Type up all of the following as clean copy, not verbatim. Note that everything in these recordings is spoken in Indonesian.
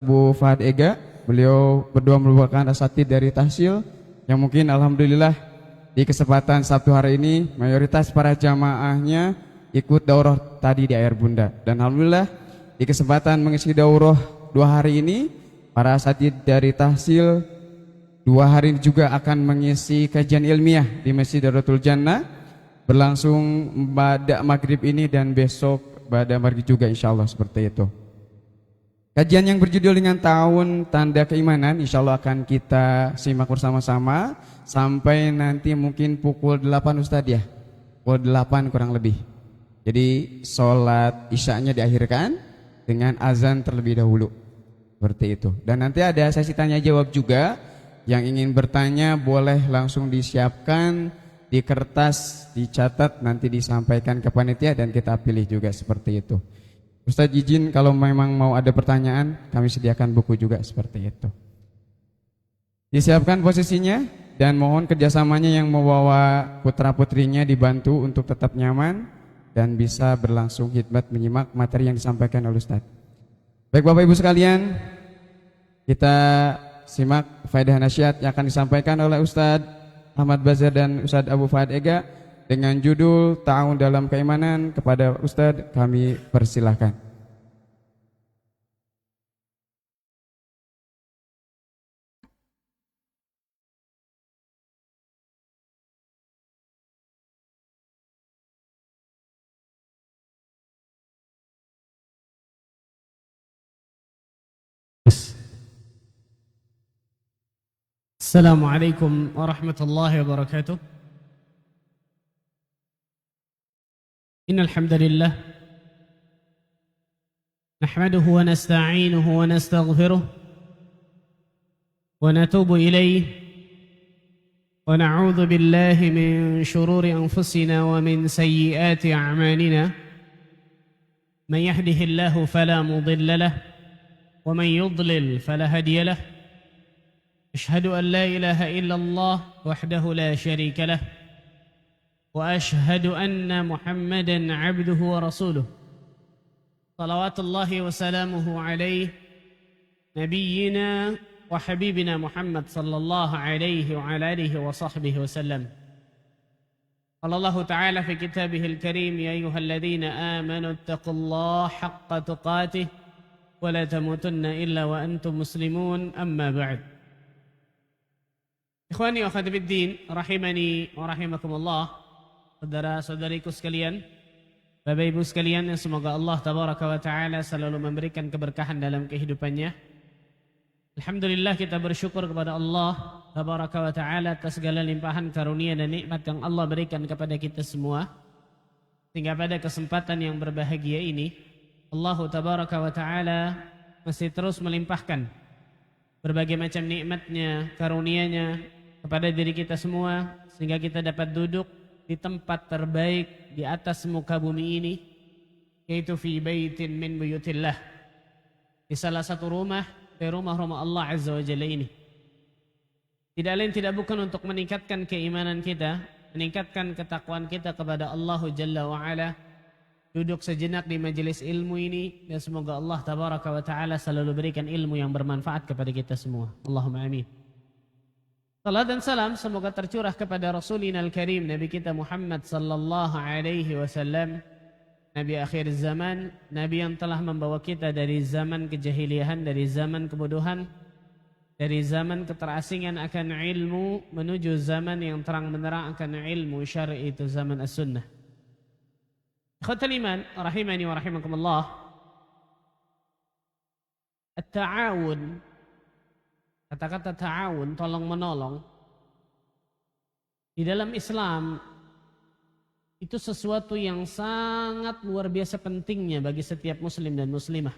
Bu Fahad Ega. Beliau berdua merupakan asatid dari Tahsil yang mungkin alhamdulillah di kesempatan Sabtu hari ini mayoritas para jamaahnya ikut daurah tadi di Air Bunda. Dan alhamdulillah di kesempatan mengisi daurah 2 hari ini para asatid dari Tahsil 2 hari ini juga akan mengisi kajian ilmiah di Masjid Darul Jannah berlangsung pada maghrib ini dan besok pada maghrib juga insyaallah seperti itu. Kajian yang berjudul dengan tahun tanda keimanan insya Allah akan kita simak bersama-sama sampai nanti mungkin pukul 8 Ustadz ya. Pukul 8 kurang lebih. Jadi sholat isya'nya diakhirkan dengan azan terlebih dahulu. Seperti itu. Dan nanti ada sesi tanya jawab juga. Yang ingin bertanya boleh langsung disiapkan di kertas, dicatat, nanti disampaikan ke panitia dan kita pilih juga seperti itu. Ustadz izin kalau memang mau ada pertanyaan kami sediakan buku juga seperti itu. Disiapkan posisinya dan mohon kerjasamanya yang membawa putra putrinya dibantu untuk tetap nyaman dan bisa berlangsung khidmat menyimak materi yang disampaikan oleh Ustadz. Baik Bapak Ibu sekalian, kita simak faedah nasihat yang akan disampaikan oleh Ustadz Ahmad Bazar dan Ustadz Abu Fahad Ega dengan judul Ta'awun dalam Keimanan. Kepada Ustadz kami persilahkan. السلام عليكم ورحمة الله وبركاته. إن الحمد لله نحمده ونستعينه ونستغفره ونتوب إليه ونعوذ بالله من شرور أنفسنا ومن سيئات أعمالنا. من يهده الله فلا مضل له ومن يضلل فلا هادي له. أشهد أن لا إله إلا الله وحده لا شريك له وأشهد أن محمدا عبده ورسوله صلوات الله وسلامه عليه نبينا وحبيبنا محمد صلى الله عليه وعلى آله وصحبه وسلم. قال الله تعالى في كتابه الكريم: يا أيها الذين آمنوا اتقوا الله حق تقاته ولا تموتن إلا وأنتم مسلمون. أما بعد. Ikhwani wa akhwati fiddin, rahimani wa rahimakumullah. Saudara-saudariku sekalian, Bapak Ibu sekalian yang semoga Allah tabaraka wa taala selalu memberikan keberkahan dalam kehidupannya. Alhamdulillah kita bersyukur kepada Allah tabaraka wa taala atas segala limpahan karunia dan nikmat yang Allah berikan kepada kita semua. Sehingga pada kesempatan yang berbahagia ini Allah tabaraka wa taala masih terus melimpahkan berbagai macam nikmatnya, karunia-Nya kepada diri kita semua sehingga kita dapat duduk di tempat terbaik di atas muka bumi ini, yaitu fi baitin min buyutillah, di salah satu rumah dari rumah-rumah Allah Azza wa Jalla ini. Tidak lain tidak bukan untuk meningkatkan keimanan kita, meningkatkan ketakwaan kita kepada Allah Jalla wa Ala. Duduk sejenak di majelis ilmu ini dan semoga Allah tabaraka wa taala selalu berikan ilmu yang bermanfaat kepada kita semua. Allahumma amin. Salat dan salam semoga tercurah kepada Rasulina al-Karim, Nabi kita Muhammad sallallahu alaihi wasallam, Nabi akhir zaman, Nabi yang telah membawa kita dari zaman kejahiliahan, dari zaman kebodohan, dari zaman keterasingan akan ilmu menuju zaman yang terang benderang akan ilmu syar'i, itu zaman as-sunnah. Ikhwatal iman, rahimani wa rahimakumullah. At-ta'awun, kata-kata ta'awun, tolong menolong, di dalam Islam itu sesuatu yang sangat luar biasa pentingnya bagi setiap muslim dan muslimah.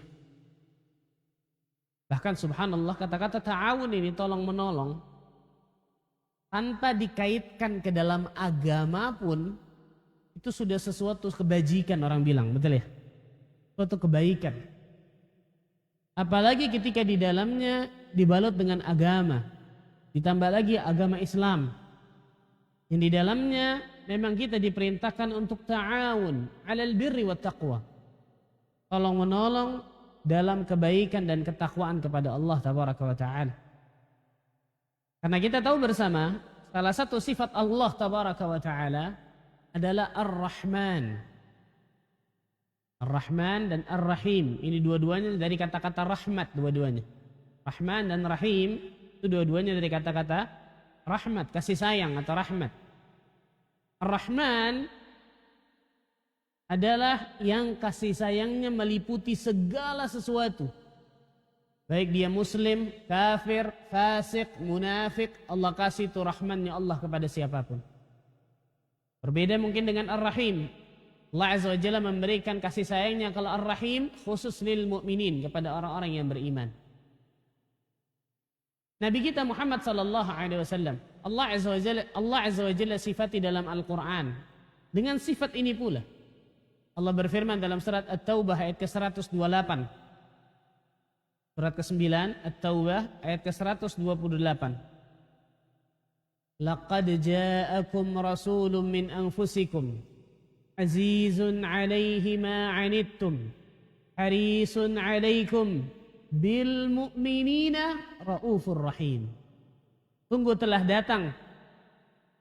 Bahkan subhanallah, kata-kata ta'awun ini, tolong menolong, tanpa dikaitkan ke dalam agama pun itu sudah sesuatu kebajikan, orang bilang, betul ya? Suatu kebaikan. Apalagi ketika di dalamnya dibalut dengan agama, ditambah lagi agama Islam, yang di dalamnya memang kita diperintahkan untuk ta'awun 'alal birri wat taqwa, tolong menolong dalam kebaikan dan ketakwaan kepada Allah tabaraka wa taala. Karena kita tahu bersama salah satu sifat Allah tabaraka wa taala adalah Ar-Rahman. Ar-Rahman dan Ar-Rahim. Ini dua-duanya dari kata-kata rahmat dua-duanya. Rahman dan Rahim itu dua-duanya dari kata-kata rahmat, kasih sayang atau rahmat. Ar-Rahman adalah yang kasih sayangnya meliputi segala sesuatu. Baik dia muslim, kafir, fasik, munafik, Allah kasih itu rahmannya Allah kepada siapapun. Berbeda mungkin dengan Ar-Rahim. Allah Azza wa Jalla memberikan kasih sayangnya kalau Ar-Rahim khusus lil mu'minin, kepada orang-orang yang beriman. Nabi kita Muhammad sallallahu alaihi wasallam, Allah Azza wa Jalla sifati dalam Al-Qur'an dengan sifat ini pula. Allah berfirman dalam surat At-Taubah ayat ke-128. Surat ke-9 At-Taubah ayat ke-128. Laqad ja'akum rasulun min anfusikum azizun 'alaihi ma 'anittum harisun 'alaikum bil mu'minina raufur rahim. Sungguh telah datang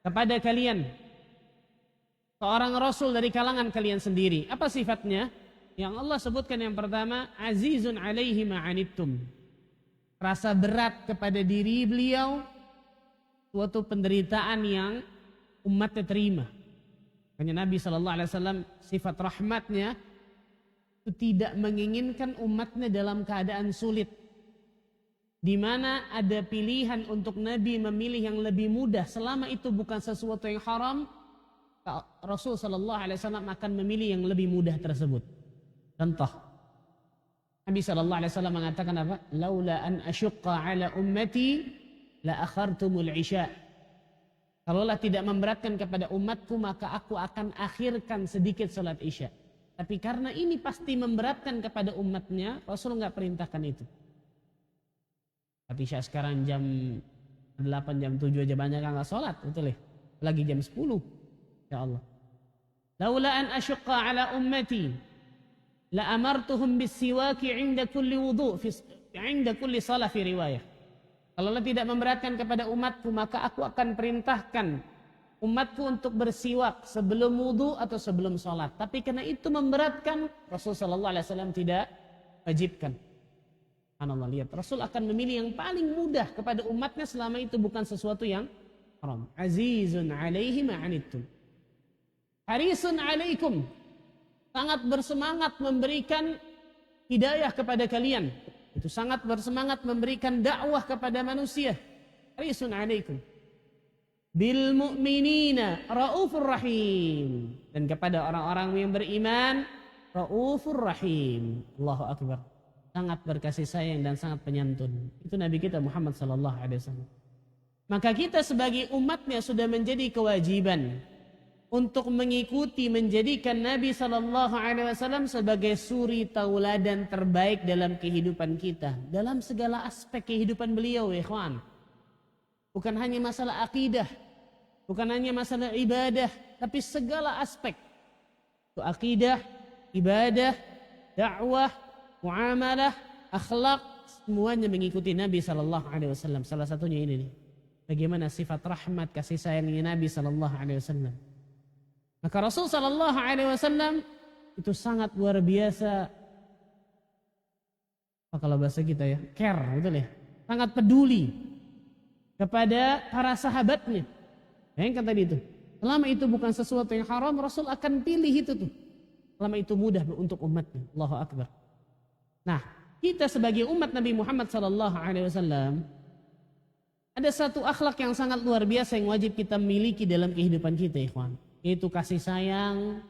kepada kalian seorang rasul dari kalangan kalian sendiri. Apa sifatnya? Yang Allah sebutkan yang pertama, azizun 'alaihi ma 'anittum. Rasa berat kepada diri beliau suatu penderitaan yang umatnya terima. Makanya Nabi SAW sifat rahmatnya itu tidak menginginkan umatnya dalam keadaan sulit. Di mana ada pilihan untuk Nabi memilih yang lebih mudah selama itu bukan sesuatu yang haram, Rasul SAW akan memilih yang lebih mudah tersebut. Contoh, Nabi SAW mengatakan apa? Laula an asyqa ala ummati la akhartumul isya. Kalaulah tidak memberatkan kepada umatku, maka aku akan akhirkan sedikit salat isya. Tapi karena ini pasti memberatkan kepada umatnya, Rasul nggak perintahkan itu. Tapi isya sekarang jam 8, jam 7 aja banyak nggak sholat, betul ya? Lagi jam 10. Ya Allah. Laula an asyqa ala ummati la amartuhum bis-siwaki 'inda kulli wudu' 'inda kulli shalah fi riwayah. Kalau tidak memberatkan kepada umatku, maka aku akan perintahkan umatku untuk bersiwak sebelum wudu atau sebelum sholat. Tapi karena itu memberatkan, Rasul sallallahu alaihi wasallam tidak wajibkan. Subhanallah, lihat, Rasul akan memilih yang paling mudah kepada umatnya selama itu bukan sesuatu yang haram. Azizun 'alaihi ma 'anittum harisun 'alaikum. Sangat bersemangat memberikan hidayah kepada kalian. Itu sangat bersemangat memberikan dakwah kepada manusia. Harisun 'alaikum bil mu'minina raufur rahim. Dan kepada orang-orang yang beriman, raufur rahim. Allahu akbar. Sangat berkasih sayang dan sangat penyantun. Itu Nabi kita Muhammad sallallahu alaihi wasallam. Maka kita sebagai umatnya sudah menjadi kewajiban untuk mengikuti, menjadikan Nabi sallallahu alaihi wasallam sebagai suri tauladan terbaik dalam kehidupan kita, dalam segala aspek kehidupan beliau, ya ikhwan. Bukan hanya masalah akidah, bukan hanya masalah ibadah, tapi segala aspek. Itu akidah, ibadah, dakwah, muamalah, akhlak, semuanya mengikuti Nabi sallallahu alaihi wasallam. Salah satunya ini nih. Bagaimana sifat rahmat kasih sayangnya Nabi sallallahu alaihi wasallam. Maka Rasul sallallahu alaihi wasallam itu sangat luar biasa. Apa kalau bahasa kita ya? Care, betul ya? Sangat peduli kepada para sahabatnya. Yang kata itu, selama itu bukan sesuatu yang haram, Rasul akan pilih itu tuh. Selama itu mudah untuk umatnya. Allahu akbar. Nah, kita sebagai umat Nabi Muhammad sallallahu alaihi wasallam ada satu akhlak yang sangat luar biasa yang wajib kita miliki dalam kehidupan kita, ikhwan. Yaitu kasih sayang,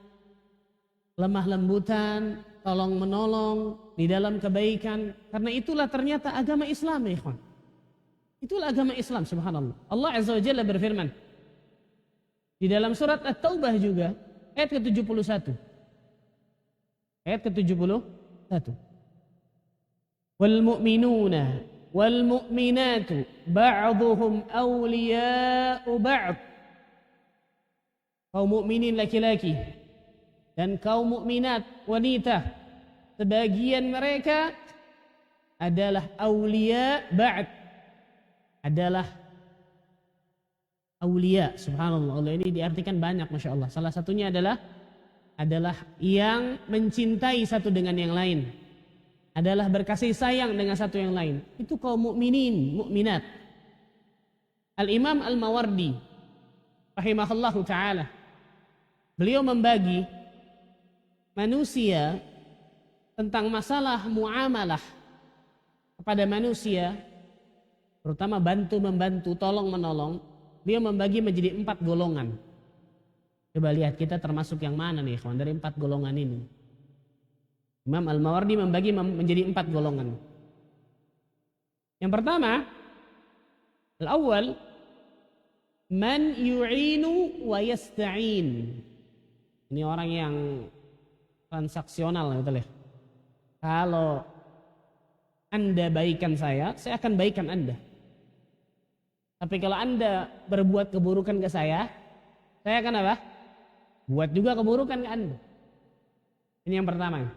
lemah lembutan, tolong menolong di dalam kebaikan. Karena itulah ternyata agama Islam, ya ikhwan. Itulah agama Islam, subhanallah. Allah Azza wa Jalla berfirman di dalam surat At-Taubah juga ayat ke-71. Ayat ke-71. Wal mu'minuna wal mu'minatu ba'duhum awliya'u ba'd. Kaum mukminin laki-laki dan kaum mukminat wanita sebagian mereka adalah aulia ba'd, adalah aulia. Subhanallah, Allah ini diartikan banyak, masya Allah. Salah satunya adalah yang mencintai satu dengan yang lain, adalah berkasih sayang dengan satu yang lain. Itu kaum mukminin, mukminat. Al-Imam Al-Mawardi rahimahullahu ta'ala, beliau membagi manusia tentang masalah muamalah kepada manusia, terutama bantu-membantu, tolong-menolong. Dia membagi menjadi 4 golongan. Coba lihat kita termasuk yang mana nih kawan dari 4 golongan ini. Imam Al-Mawardi membagi menjadi 4 golongan. Yang pertama, al-awwal, man yu'inu wa yasta'in. Ini orang yang transaksional, betul ya. Kalau Anda baikan saya akan baikan Anda. Tapi kalau Anda berbuat keburukan ke saya akan apa? Buat juga keburukan ke Anda. Ini yang pertama.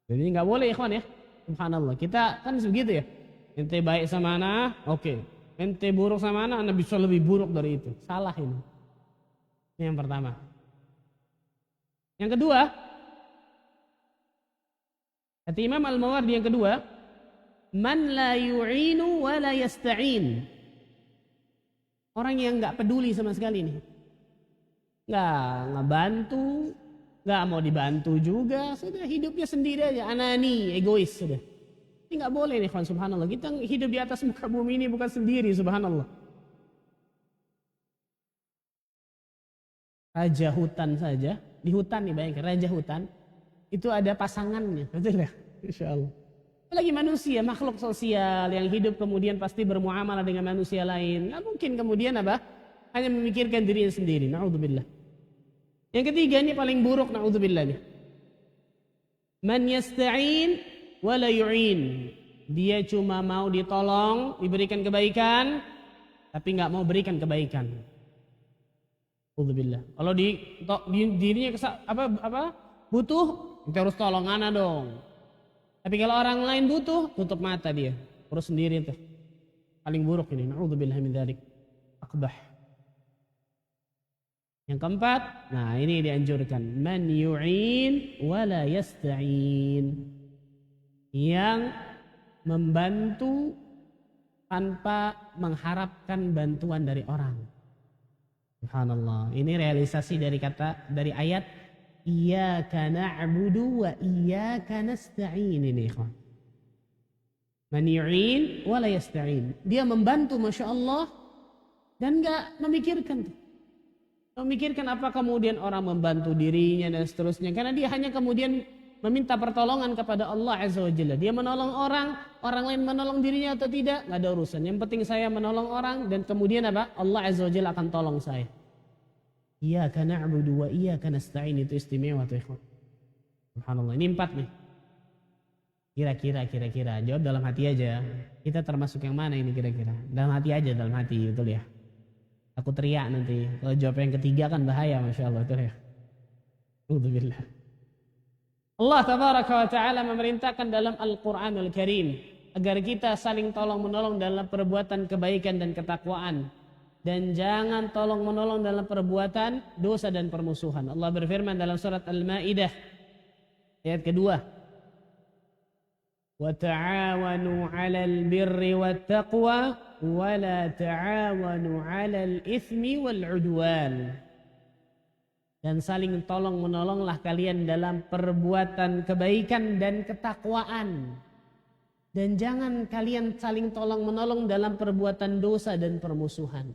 Jadi nggak boleh ikhwan ya. Subhanallah. Kita kan begitu ya. Ente baik sama ana, oke. Ente buruk sama ana bisa lebih buruk dari itu. Salah ini. Ini yang pertama. Yang kedua, kata Imam Al-Mawardi yang kedua, man la yu'inu wa la yasta'in. Orang yang nggak peduli sama sekali nih. Nggak bantu, nggak mau dibantu juga, sudah hidupnya sendiri aja, anani, egois sudah. Ini nggak boleh nih, subhanallah. Kita hidup di atas muka bumi ini bukan sendiri, subhanallah. Raja hutan saja, di hutan nih bayangkan, raja hutan itu ada pasangannya, betul ya? Insya Allah. Apalagi manusia, makhluk sosial yang hidup kemudian pasti bermuamalah dengan manusia lain. Nggak mungkin kemudian apa? Hanya memikirkan dirinya sendiri. Na'udzubillah. Yang ketiga ini paling buruk, na'udzubillah nih. Man yasta'in wa la yu'in. Dia cuma mau ditolong, diberikan kebaikan, tapi nggak mau berikan kebaikan. Na'udzubillah. Kalau dirinya butuh, kita harus tolong ana dong. Tapi kalau orang lain butuh, tutup mata dia, urus sendiri tuh. Paling buruk ini. Na'udzubillah min dzalik. Akbah. Yang keempat, nah ini dianjurkan, man yu'in wa la yasta'in. Yang membantu tanpa mengharapkan bantuan dari orang. Subhanallah. Ini realisasi dari ayat iyyaka na'budu wa iyyaka nasta'in ini, ikhwan. Man yu'in wa la yasta'in. Dia membantu, masya Allah, dan enggak memikirkan. Memikirkan apa kemudian orang membantu dirinya dan seterusnya. Karena dia hanya kemudian meminta pertolongan kepada Allah Azza wa Jalla. Dia menolong orang lain menolong dirinya atau tidak, enggak ada urusan. Yang penting saya menolong orang dan kemudian apa? Allah Azza wa Jalla akan tolong saya. Iyyaka na'budu wa iyyaka nasta'in, itu istimewa tuh, ikhwan. Subhanallah. Ini 4 nih. Kira-kira jawab dalam hati aja. Kita termasuk yang mana ini kira-kira? Dalam hati aja, dalam hati, betul ya. Aku teriak nanti. Kalau jawab yang ketiga kan bahaya, masya Allah, betul ya. Alhamdulillah. Allah tabaraka wa ta'ala memerintahkan dalam Al-Quranul Karim agar kita saling tolong menolong dalam perbuatan kebaikan dan ketakwaan. Dan jangan tolong menolong dalam perbuatan dosa dan permusuhan. Allah berfirman dalam surat Al-Maidah ayat kedua. Wa ta'awanu 'alal birri wat taqwa wa la ta'awanu 'alal itsmi wal 'udwan. Dan saling tolong menolonglah kalian dalam perbuatan kebaikan dan ketakwaan. Dan jangan kalian saling tolong menolong dalam perbuatan dosa dan permusuhan.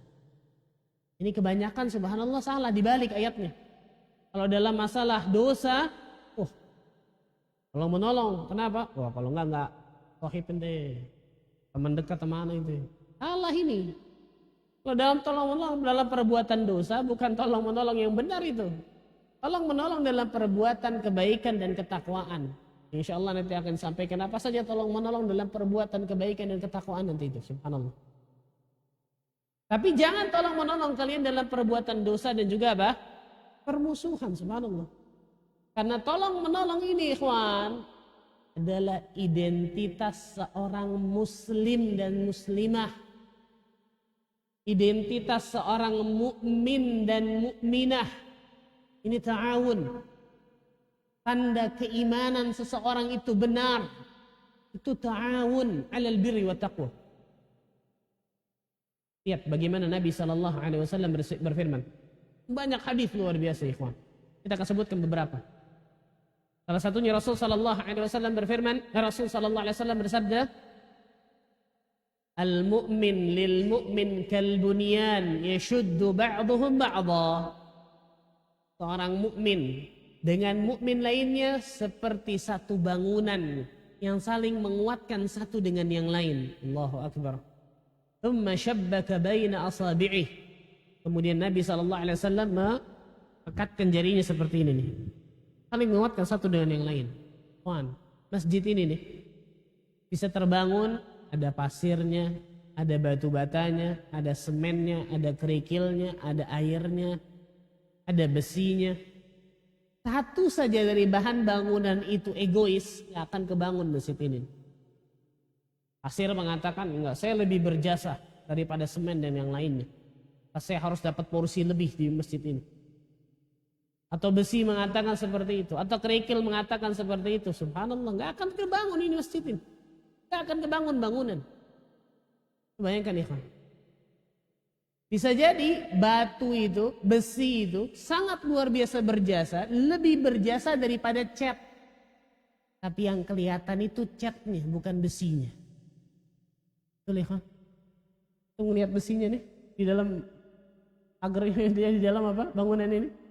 Ini kebanyakan subhanallah salah dibalik ayatnya. Kalau dalam masalah dosa, tolong menolong. Kenapa? Wah, kalau enggak wahib ente. Teman dekat mana itu? Salah ini. Kalau dalam tolong menolong dalam perbuatan dosa, bukan tolong menolong yang benar itu. Tolong menolong dalam perbuatan kebaikan dan ketakwaan. Insya Allah nanti akan sampaikan apa saja tolong menolong dalam perbuatan kebaikan dan ketakwaan nanti itu. Subhanallah. Tapi jangan tolong menolong kalian dalam perbuatan dosa dan juga apa? Permusuhan, subhanallah. Karena tolong menolong ini ikhwan adalah identitas seorang muslim dan muslimah. Identitas seorang mukmin dan mukminah. Ini ta'awun. Tanda keimanan seseorang itu benar. Itu ta'awun 'alal birri wa taqwa. Lihat bagaimana Nabi SAW berfirman. Banyak hadis luar biasa ikhwan. Kita akan sebutkan beberapa. Salah satunya Rasul SAW berfirman, Rasul SAW bersabda, Al-mu'min lil-mu'min kal-bunyan yashuddu ba'duhum ba'dha. Seorang mukmin dengan mukmin lainnya seperti satu bangunan yang saling menguatkan satu dengan yang lain. Allahu Akbar. Thumma shabbaka baina asabi'ih. Kemudian Nabi SAW mengekatkan jarinya seperti ini nih. Saling menguatkan satu dengan yang lain. Masjid ini nih bisa terbangun, ada pasirnya, ada batu batanya, ada semennya, ada kerikilnya, ada airnya, ada besinya. Satu saja dari bahan bangunan itu egois, gak akan kebangun masjid ini. Pasir mengatakan, enggak, saya lebih berjasa daripada semen dan yang lainnya. Saya harus dapat porsi lebih di masjid ini. Atau besi mengatakan seperti itu. Atau kerikil mengatakan seperti itu. Subhanallah, gak akan kebangun ini masjid ini. Gak akan kebangun bangunan. Bayangkan ikhwan. Bisa jadi batu itu, besi itu sangat luar biasa berjasa. Lebih berjasa daripada cat. Tapi yang kelihatan itu catnya, bukan besinya. Betul ikhwan. Tunggu lihat besinya nih. Di dalam agarnya dia di dalam apa? Bangunan ini.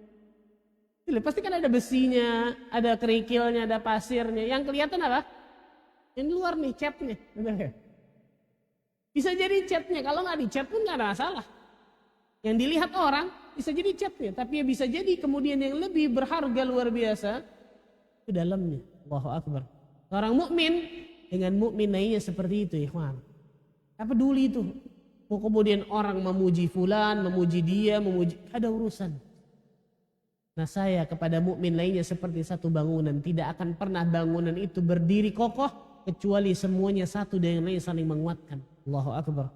Pasti kan ada besinya, ada kerikilnya, ada pasirnya. Yang kelihatan apa? Yang di luar nih, catnya. Bisa jadi catnya. Kalau nggak dicat pun nggak ada masalah. Yang dilihat orang bisa jadi catnya. Tapi bisa jadi kemudian yang lebih berharga luar biasa itu dalamnya. Allahu Akbar. Orang mukmin dengan mukmin lainnya seperti itu, ikhwan. Apa peduli itu? Mau kemudian orang memuji fulan, memuji dia, memuji, ada urusan. Nah saya kepada mukmin lainnya seperti satu bangunan. Tidak akan pernah bangunan itu berdiri kokoh kecuali semuanya satu dengan lain saling menguatkan. Allahu Akbar.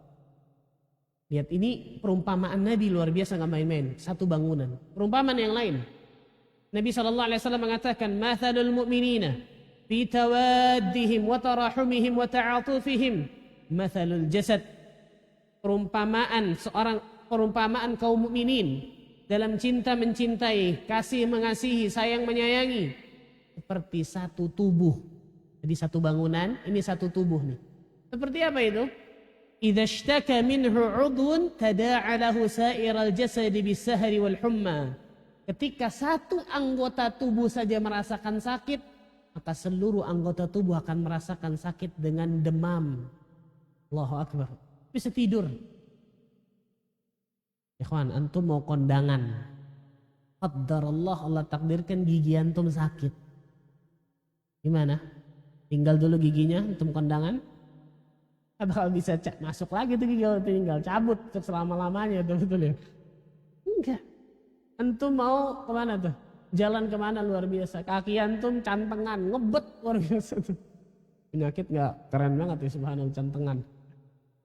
Lihat ini perumpamaan Nabi luar biasa, gak main-main. Satu bangunan. Perumpamaan yang lain. Nabi SAW mengatakan, Mathalul mu'minina fi tawaddihim wa tarahumihim wa ta'atufihim mathalul jasad. Perumpamaan kaum mukminin dalam cinta mencintai, kasih mengasihi, sayang menyayangi, seperti satu tubuh. Jadi satu bangunan, ini satu tubuh nih. Seperti apa itu? Idza ishtaka minhu 'udwun tada'a lahu sa'iral jasadi bis-sahri wal humma. Ketika satu anggota tubuh saja merasakan sakit, maka seluruh anggota tubuh akan merasakan sakit dengan demam. Allahu Akbar. Bisa tidur. Ikhwan, antum mau kondangan. Qaddarallah, Allah takdirkan gigi antum sakit. Gimana? Tinggal dulu giginya, antum kondangan. Atau bisa masuk lagi tuh gigi, tinggal cabut selama-lamanya, betul ya? Enggak. Antum mau kemana tuh? Jalan kemana luar biasa? Kaki antum cantengan, ngebet luar biasa tuh. Penyakit enggak keren banget ya, subhanallah, cantengan.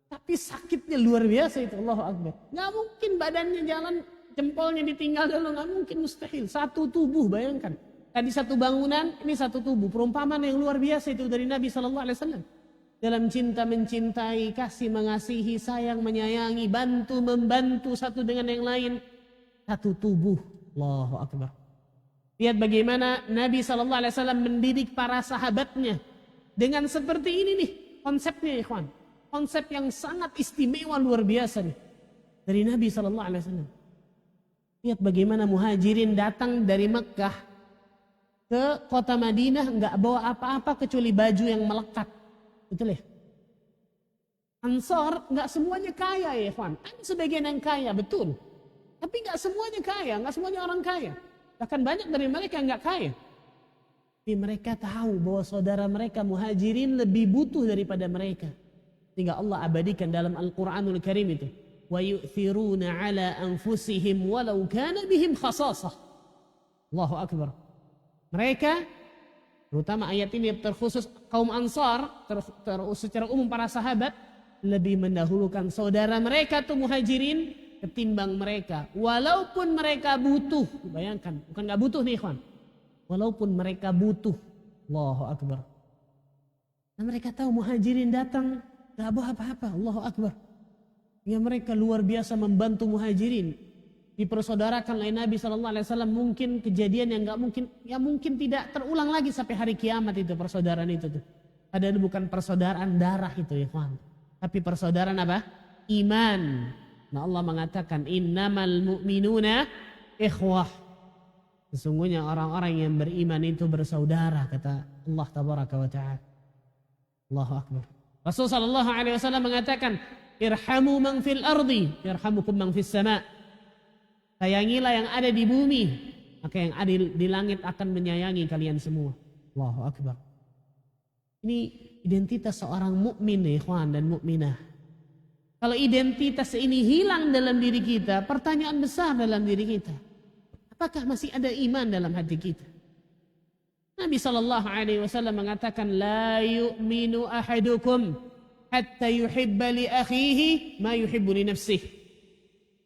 Tapi sakitnya luar biasa itu, Allahu Akbar. Nggak mungkin badannya jalan, jempolnya ditinggal dulu, nggak mungkin, mustahil. Satu tubuh, bayangkan. Tadi satu bangunan, ini satu tubuh. Perumpamaan yang luar biasa itu dari Nabi SAW. Dalam cinta mencintai, kasih mengasihi, sayang menyayangi, bantu membantu satu dengan yang lain. Satu tubuh, Allahu Akbar. Lihat bagaimana Nabi SAW mendidik para sahabatnya. Dengan seperti ini nih, konsepnya ikhwan. Konsep yang sangat istimewa luar biasa nih dari Nabi SAW. Lihat bagaimana muhajirin datang dari Mekkah ke kota Madinah nggak bawa apa-apa kecuali baju yang melekat, betul ya? Ansor nggak semuanya kaya ya, Ikhwan. Ada sebagian yang kaya, betul. Tapi nggak semuanya kaya, nggak semuanya orang kaya. Bahkan banyak dari mereka yang nggak kaya. Tapi mereka tahu bahwa saudara mereka muhajirin lebih butuh daripada mereka. Sehingga Allah abadikan dalam Al-Quranul Karim itu. وَيُؤْثِرُونَ عَلَىٰ أَنفُسِهِمْ وَلَوْ كَانَ بِهِمْ خَصَاصَةٌ. Allahu Akbar. Mereka, terutama ayat ini terkhusus kaum Ansar, secara umum para sahabat, lebih mendahulukan saudara mereka tuh muhajirin ketimbang mereka. Walaupun mereka butuh, bayangkan, bukan gak butuh nih ikhwan. Walaupun mereka butuh, Allahu Akbar. Dan mereka tahu muhajirin datang, gak bawa apa-apa, Allahu Akbar. Ya mereka luar biasa membantu muhajirin. Dipersaudarakan oleh Nabi SAW, mungkin kejadian yang gak mungkin, ya mungkin tidak terulang lagi sampai hari kiamat itu persaudaraan itu tuh. Padahal bukan persaudaraan darah itu ya kawan, tapi persaudaraan apa? Iman. Nah Allah mengatakan innamal mu'minuna ikhwah. Sesungguhnya orang-orang yang beriman itu bersaudara, kata Allah tabaraka wa ta'ala. Allahu Akbar. Rasulullah SAW mengatakan irhamu man fil ardi yarhamukum man fis sama'. Sayangilah yang ada di bumi, maka yang ada di langit akan menyayangi kalian semua. Allahu Akbar. Ini identitas seorang mukmin ya ikhwan dan mukminah. Kalau identitas ini hilang dalam diri kita, pertanyaan besar dalam diri kita. Apakah masih ada iman dalam hati kita? Nabi SAW mengatakan, la yu'minu ahadukum hatta yuhibba li akhihi ma yuhibbu li nafsihi.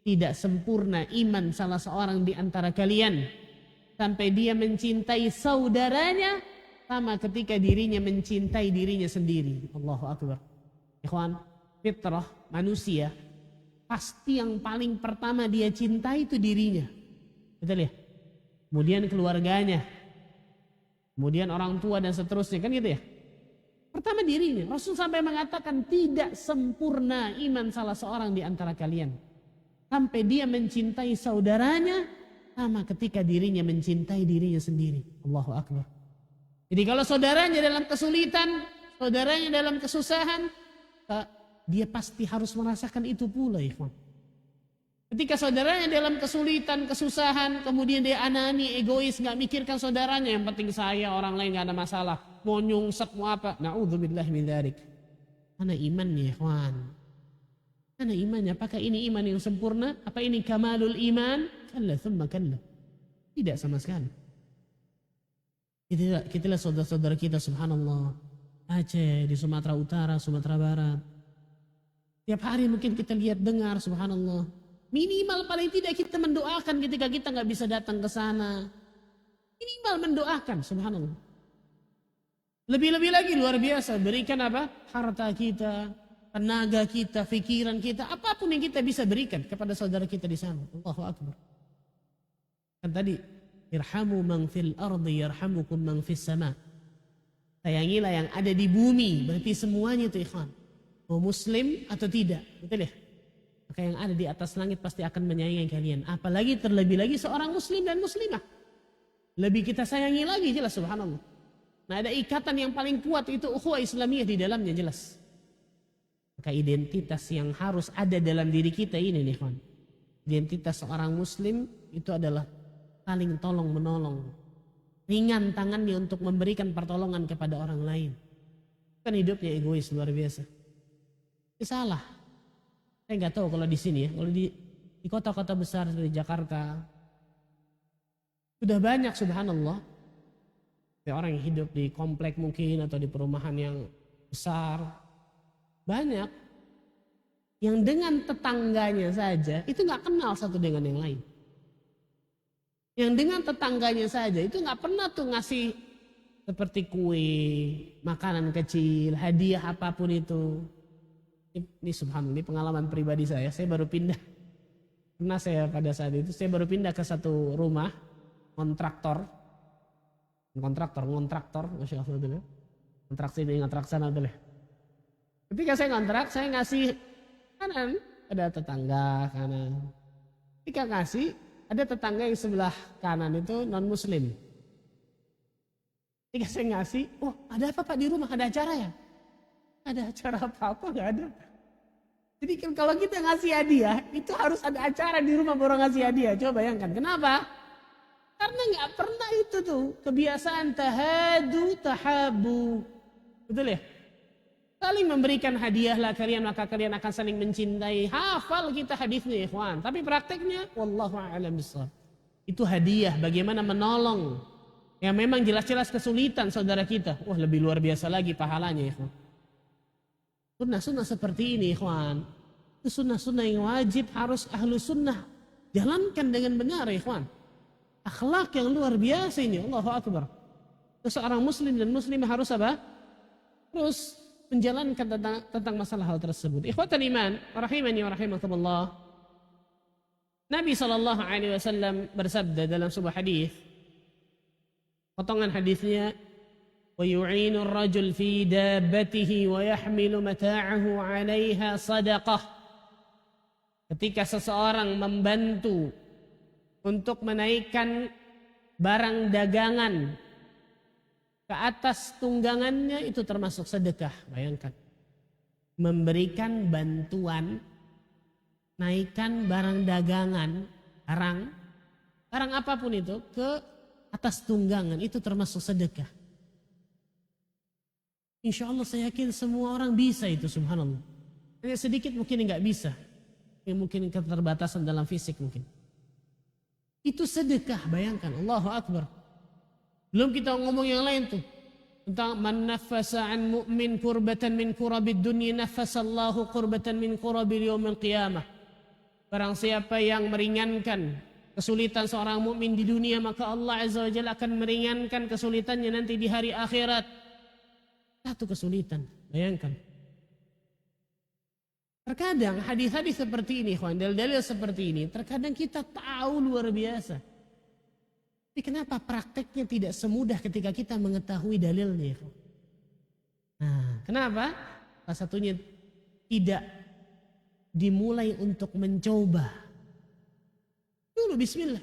Tidak sempurna iman salah seorang di antara kalian sampai dia mencintai saudaranya sama ketika dirinya mencintai dirinya sendiri. Allahu Akbar. Ikhwan, fitrah manusia pasti yang paling pertama dia cintai itu dirinya. Betul ya? Kemudian keluarganya, kemudian orang tua dan seterusnya, kan gitu ya? Pertama dirinya. Rasul sampai mengatakan tidak sempurna iman salah seorang di antara kalian sampai dia mencintai saudaranya sama ketika dirinya mencintai dirinya sendiri. Allahu Akbar. Jadi kalau saudaranya dalam kesulitan, saudaranya dalam kesusahan, dia pasti harus merasakan itu pula, ikhwan. Ketika saudaranya dalam kesulitan, kesusahan, kemudian dia anani, egois, gak mikirkan saudaranya, yang penting saya, orang lain gak ada masalah, mau nyungsep, mau apa, na'udzubillah min dzalik. Mana imannya, ikhwan? Mana imannya? Apakah ini iman yang sempurna? Apa ini kamalul iman? Kalla thumma kalla. Tidak sama sekali. Itulah saudara-saudara kita, subhanallah. Aceh, di Sumatera Utara, Sumatera Barat. Tiap hari mungkin kita lihat dengar, subhanallah. Minimal paling tidak kita mendoakan ketika kita nggak bisa datang ke sana. Minimal mendoakan, subhanallah. Lebih-lebih lagi luar biasa, berikan apa? Harta kita, tenaga kita, pikiran kita, apapun yang kita bisa berikan kepada saudara kita di sana. Allahu Akbar. Kan tadi, irhamu man fil ardi yarhamukum man fis sama. Sayangilah yang ada di bumi, berarti semuanya itu ikhwan. Mau muslim atau tidak, betul ya? Maka yang ada di atas langit pasti akan menyayangi kalian. Apalagi terlebih lagi seorang muslim dan muslimah. Lebih kita sayangi lagi, jelas, subhanallah. Nah ada ikatan yang paling kuat itu ukhuwah Islamiyah di dalamnya, jelas. Maka identitas yang harus ada dalam diri kita ini nih kawan. Identitas seorang muslim itu adalah saling tolong menolong. Ringan tangannya untuk memberikan pertolongan kepada orang lain. Kan hidupnya egois luar biasa. Ini salah. Saya nggak tahu kalau di sini ya. Kalau di kota-kota besar seperti Jakarta. Sudah banyak subhanallah. Orang yang hidup di komplek mungkin atau di perumahan yang besar. Banyak yang dengan tetangganya saja itu nggak kenal satu dengan yang lain. Yang dengan tetangganya saja itu nggak pernah tuh ngasih seperti kue, makanan kecil, hadiah apapun itu. Ini subhanallah, ini pengalaman pribadi saya. Saya baru pindah. Karena saya pada saat itu saya baru pindah ke satu rumah kontraktor, masya Allah dulu. Kontrak sini, kontrak sana dulu. Ketika saya kontrak, saya ngasih kanan, ada tetangga kanan. Ketika ngasih, ada tetangga yang sebelah kanan itu non muslim. Ketika saya ngasih, oh ada apa Pak di rumah? Ada acara ya? Ada acara apa-apa? Gak ada. Jadi kan kalau kita ngasih hadiah, itu harus ada acara di rumah baru ngasih hadiah. Coba bayangkan, kenapa? Karena gak pernah itu tuh kebiasaan tahadu, tahabu. Betul ya? Saling memberikan hadiahlah kalian, maka kalian akan saling mencintai. Hafal kita hadisnya ikhwan. Tapi prakteknya, wallahu a'lam bishawab. Itu hadiah, bagaimana menolong. Ya memang jelas-jelas kesulitan saudara kita. Wah lebih luar biasa lagi pahalanya ya. Sunnah-sunnah seperti ini ikhwan. Itu sunnah-sunnah yang wajib harus ahlu sunnah jalankan dengan benar ikhwan. Akhlak yang luar biasa ini. Allahu Akbar. Seorang muslim dan muslimah harus apa? Terus menjalankan tentang masalah hal tersebut. Ikhwatal iman, rahimani wa rahimakumullah. Nabi SAW bersabda dalam sebuah hadis. Potongan hadisnya, wa yu'inu ar-rajul fi dabbatihi wa yahmilu mata'ahu 'alaiha sadaqah. Ketika seseorang membantu untuk menaikkan barang dagangan ke atas tunggangannya, itu termasuk sedekah. Bayangkan, memberikan bantuan naikkan barang dagangan, barang apapun itu ke atas tunggangan, itu termasuk sedekah. Insya Allah saya yakin semua orang bisa itu, subhanallah. Hanya sedikit mungkin nggak bisa, yang mungkin keterbatasan dalam fisik mungkin. Itu sedekah, bayangkan, Allahu Akbar. Belum kita ngomong yang lain tuh, tentang man nafasa an mu'min kurbatan min kurabid dunya nafasallahu kurbatan min kurabil yaumil qiyamah. Barang siapa yang meringankan kesulitan seorang mukmin di dunia, maka Allah Azza wa Jalla akan meringankan kesulitannya nanti di hari akhirat. Satu kesulitan, bayangkan. Terkadang hadis-hadis seperti ini, dalil-dalil seperti ini, terkadang kita tahu luar biasa. Tapi kenapa prakteknya tidak semudah ketika kita mengetahui dalilnya? Nah, kenapa? Salah satunya tidak dimulai untuk mencoba. Dulu bismillah.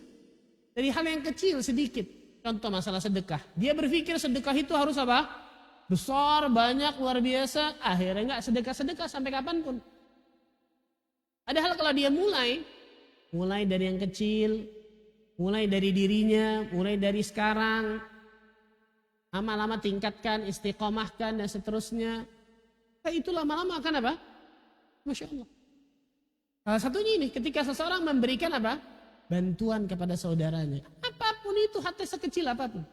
Dari hal yang kecil sedikit. Contoh masalah sedekah. Dia berpikir sedekah itu harus apa? Besar, banyak, luar biasa. Akhirnya enggak sedekah-sedekah sampai kapanpun. Padahal kalau dia mulai dari yang kecil, mulai dari dirinya, mulai dari sekarang, lama-lama tingkatkan, istiqomahkan dan seterusnya. Nah, itu lama-lama akan apa? Masya Allah. Salah satunya ini, ketika seseorang memberikan apa? Bantuan kepada saudaranya. Apapun itu, hatta sekecil apapun.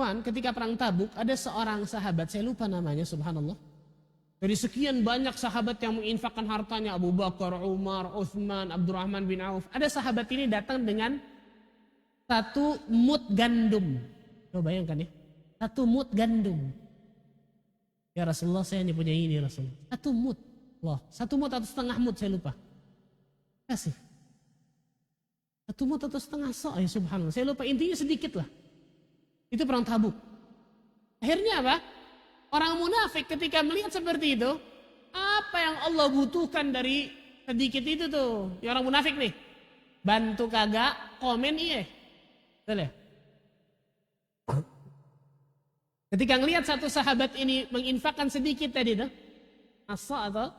Ketika perang Tabuk, ada seorang sahabat, saya lupa namanya, subhanallah. Dari sekian banyak sahabat yang menginfakkan hartanya, Abu Bakar, Umar, Uthman, Abdurrahman bin Auf. Ada sahabat ini datang dengan 1 mud gandum. Coba bayangkan ya, 1 mud gandum. Ya Rasulullah, saya ini punya ini Rasulullah. 1 mud. Loh, 1 mud atau setengah mud, saya lupa. Kasih. 1 mud atau setengah sok, ya subhanallah. Saya lupa, intinya sedikit lah. Itu perang Tabuk. Akhirnya apa? Orang munafik ketika melihat seperti itu, apa yang Allah butuhkan dari sedikit itu tuh? Ya orang munafik nih, bantu kagak, komen iya. Betul ya? Ketika ngelihat satu sahabat ini menginfakkan sedikit tadi tuh, asa atau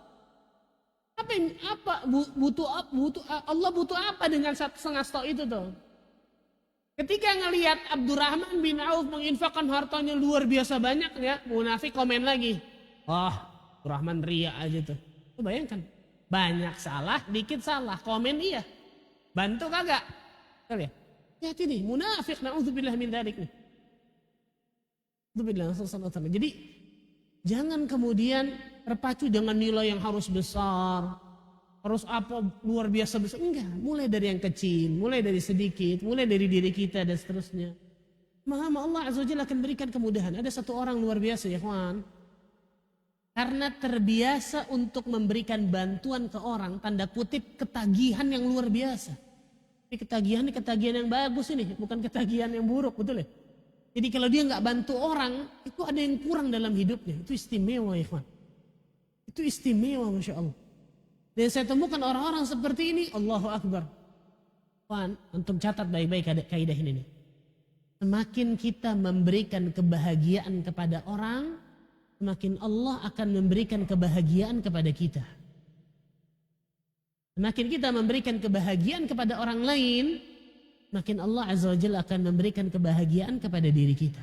Allah butuh apa dengan 1,5 stok itu tuh? Ketika ngelihat Abdurrahman bin Auf menginfakkan hartanya luar biasa banyaknya, munafik komen lagi. Abdurrahman ria aja tuh. Tuh bayangkan, banyak salah, dikit salah, komen iya. Bantu kagak? Kali ya? Lihat ini, munafik, na'udzubillah min dzalik nih. Jadi jangan kemudian terpacu dengan nilai yang harus besar, harus apa luar biasa besar. Enggak, mulai dari yang kecil, mulai dari sedikit, mulai dari diri kita dan seterusnya. Maka Allah Azza wa Jalla akan berikan kemudahan. Ada satu orang luar biasa ya kawan, karena terbiasa untuk memberikan bantuan ke orang, tanda kutip ketagihan yang luar biasa. Ini ketagihan yang bagus ini, bukan ketagihan yang buruk, betul ya? Jadi kalau dia nggak bantu orang, itu ada yang kurang dalam hidupnya. Itu istimewa ya kawan. Itu istimewa, Masya Allah. Dan saya temukan orang-orang seperti ini, Allahu Akbar. Kawan, antum catat baik-baik kaidah ini nih. Semakin kita memberikan kebahagiaan kepada orang, semakin Allah akan memberikan kebahagiaan kepada kita. Semakin kita memberikan kebahagiaan kepada orang lain, makin Allah Azza wa Jalla akan memberikan kebahagiaan kepada diri kita.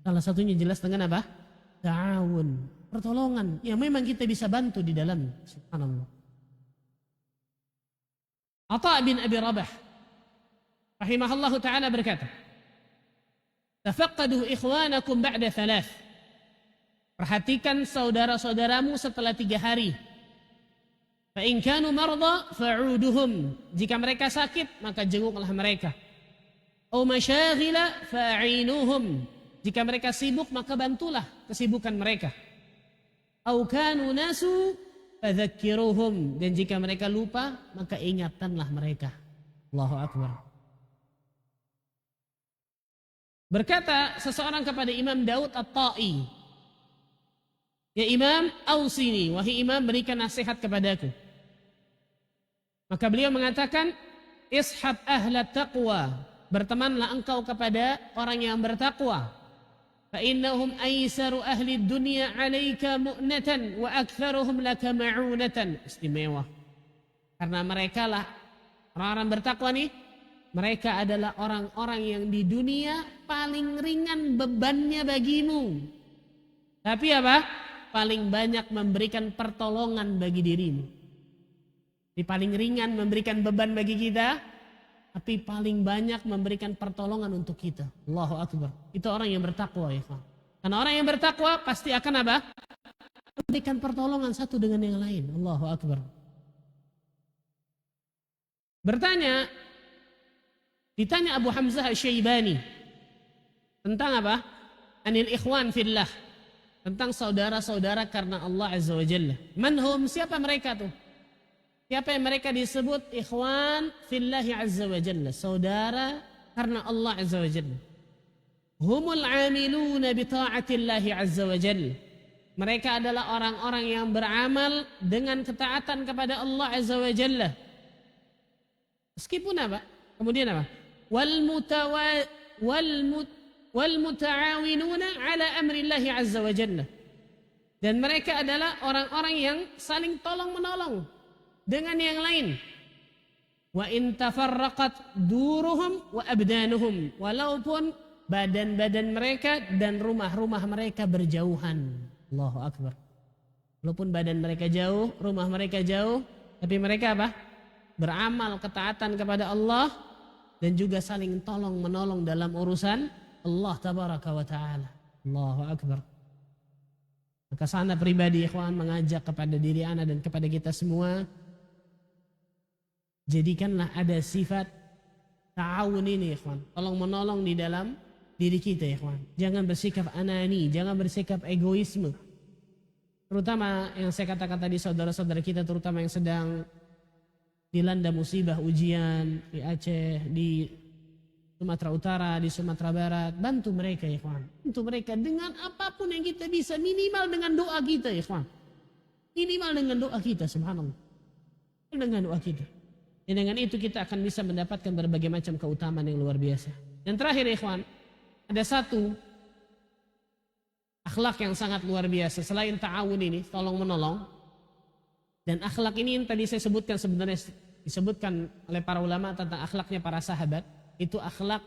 Salah satunya jelas dengan apa? Ta'awun, pertolongan yang memang kita bisa bantu di dalam. Subhanallah. Atha bin Abi Rabah rahimahullahu ta'ala berkata, Tafaqqadu ikhwanakum ba'da thalath. Perhatikan saudara-saudaramu setelah 3 hari. Fa in kanu marda fa'uduhum. Jika mereka sakit, maka jenguklah mereka. Aw masyaghila fa'inuhum. Jika mereka sibuk, maka bantulah kesibukan mereka. Aw kanu nasu fadhakkiruhum. Dan jika mereka lupa, maka ingatkanlah mereka. Allahu akbar. Berkata seseorang kepada Imam Daud At-Ta'i, "Ya Imam, ausini, wahai Imam, berikan nasihat kepadaku." Maka beliau mengatakan, "Ishab ahla taqwa." Bertemanlah engkau kepada orang yang bertakwa. Fa innahum aisaru ahli dunya 'alaika mu'natan wa aktsaruhum laka ma'unatan. Istimewa. Karena mereka lah orang-orang bertakwa nih, mereka adalah orang-orang yang di dunia paling ringan bebannya bagimu. Tapi apa? Paling banyak memberikan pertolongan bagi dirimu. Di paling ringan memberikan beban bagi kita, tapi paling banyak memberikan pertolongan untuk kita. Allahu akbar. Itu orang yang bertakwa ya. Karena orang yang bertakwa pasti akan apa? Memberikan pertolongan satu dengan yang lain. Allahu akbar. Ditanya Abu Hamzah Asy-Syaibani tentang apa? Anil ikhwan fillah. Tentang saudara-saudara karena Allah Azza wa Jalla. Manhum, siapa mereka tuh? Siapa yang mereka disebut ikhwan fillahi Azza wa Jalla? Saudara karena Allah Azza wa Jalla. Humul amiluna bi ta'atillahi Azza wa Jalla. Mereka adalah orang-orang yang beramal dengan ketaatan kepada Allah Azza wa Jalla. Meskipun apa? Kemudian apa? Wal muta'awinuna ala amrillahi azza wa jalla. Dan mereka adalah orang-orang yang saling tolong menolong dengan yang lain. Wa in tafarraqat duruhum wa abdanuhum. Walaupun badan-badan mereka dan rumah-rumah mereka berjauhan. Allahu akbar. Walaupun badan mereka jauh, rumah mereka jauh, tapi mereka apa? Beramal ketaatan kepada Allah dan juga saling tolong menolong dalam urusan Allah tabaraka wa ta'ala. Allahu akbar. Maka sana pribadi ikhwan mengajak kepada diri ana dan kepada kita semua, jadikanlah ada sifat ta'awun ini ikhwan, tolong menolong di dalam diri kita ikhwan. Jangan bersikap anani, jangan bersikap egoisme. Terutama yang saya katakan tadi, saudara-saudara kita terutama yang sedang dilanda musibah ujian di Aceh, di Sumatera Utara, di Sumatera Barat, bantu mereka ya ikhwan. Bantu mereka dengan apapun yang kita bisa, minimal dengan doa kita ya ikhwan. Minimal dengan doa kita, subhanallah. Dengan doa kita. Dan dengan itu kita akan bisa mendapatkan berbagai macam keutamaan yang luar biasa. Dan terakhir ya ikhwan, ada satu akhlak yang sangat luar biasa selain ta'awun ini, tolong menolong. Dan akhlak ini yang tadi saya sebutkan sebenarnya disebutkan oleh para ulama tentang akhlaknya para sahabat, itu akhlak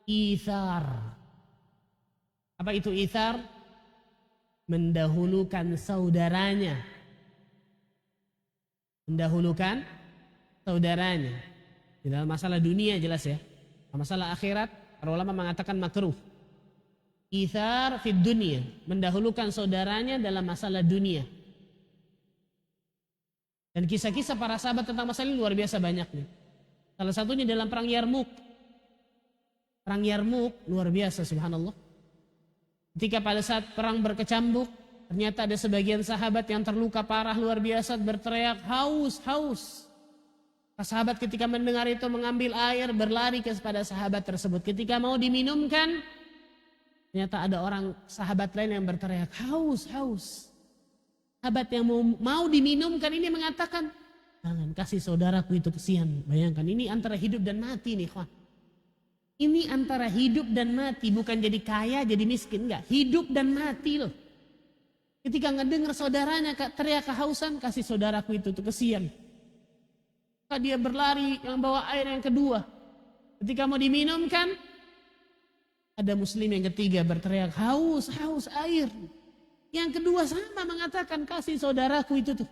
itsar. Apa itu itsar? Mendahulukan saudaranya. Mendahulukan saudaranya. Di dalam masalah dunia jelas ya. Masalah akhirat para ulama mengatakan makruh. Itsar fid dunia, mendahulukan saudaranya dalam masalah dunia. Dan kisah-kisah para sahabat tentang masalah ini luar biasa banyaknya. Salah satunya dalam perang Yarmuk. Perang Yarmuk luar biasa subhanallah. Ketika pada saat perang berkecambuk, ternyata ada sebagian sahabat yang terluka parah luar biasa berteriak haus, haus. Sahabat ketika mendengar itu mengambil air berlari kepada sahabat tersebut. Ketika mau diminumkan, ternyata ada orang sahabat lain yang berteriak haus, haus. Sahabat yang mau diminumkan ini mengatakan, jangan kasih saudaraku itu kesian. Bayangkan ini antara hidup dan mati nih kawan. Ini antara hidup dan mati, bukan jadi kaya jadi miskin, enggak. Hidup dan mati loh. Ketika ngedengar saudaranya teriak kehausan, kasih saudaraku itu kesian. Maka dia berlari yang bawa air yang kedua. Ketika mau diminumkan, ada muslim yang ketiga berteriak haus, haus air. Yang kedua sama mengatakan kasih saudaraku itu tuh.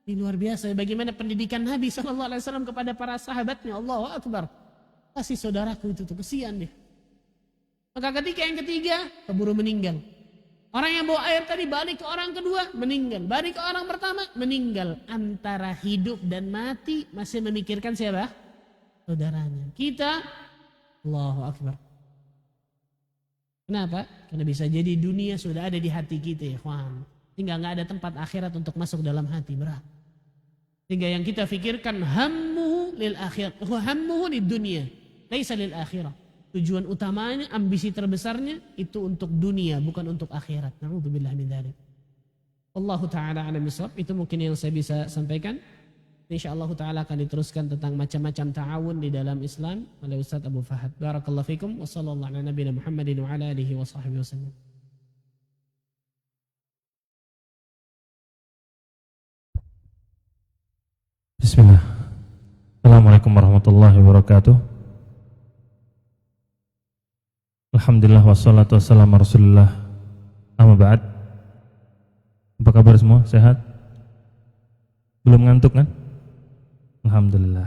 Ini luar biasa bagaimana pendidikan Nabi SAW kepada para sahabatnya. Allahu Akbar. Kasih saudaraku itu tuh, kesian deh. Maka ketika yang ketiga, keburu meninggal. Orang yang bawa air tadi balik ke orang kedua, meninggal. Balik ke orang pertama, meninggal. Antara hidup dan mati masih memikirkan siapa? Saudaranya. Kita, Allahu Akbar. Kenapa? Karena bisa jadi dunia sudah ada di hati kita ya kawan. Tinggal gak ada tempat akhirat untuk masuk dalam hati, berat. Sehingga yang kita pikirkan hammuhu lil akhirat, hammuhu lid dunia, laisa lil akhirah. Tujuan utamanya, ambisi terbesarnya itu untuk dunia, bukan untuk akhirat. Na'udzubillah min dzalik. Wallahu taala a'lam bishawab. Itu mungkin yang saya bisa sampaikan. Insyaallah taala akan diteruskan tentang macam-macam ta'awun di dalam Islam oleh Ustaz Abu Fahad. Barakallahu fikum wa sallallahu ala nabiyina Muhammadin wa ala alihi wa sahbihi wasallam. Bismillah. Assalamualaikum warahmatullahi wabarakatuh. Alhamdulillah wassalatu wassalamu rasulullah. Amma ba'd. Apa kabar semua? Sehat? Belum ngantuk kan? Alhamdulillah.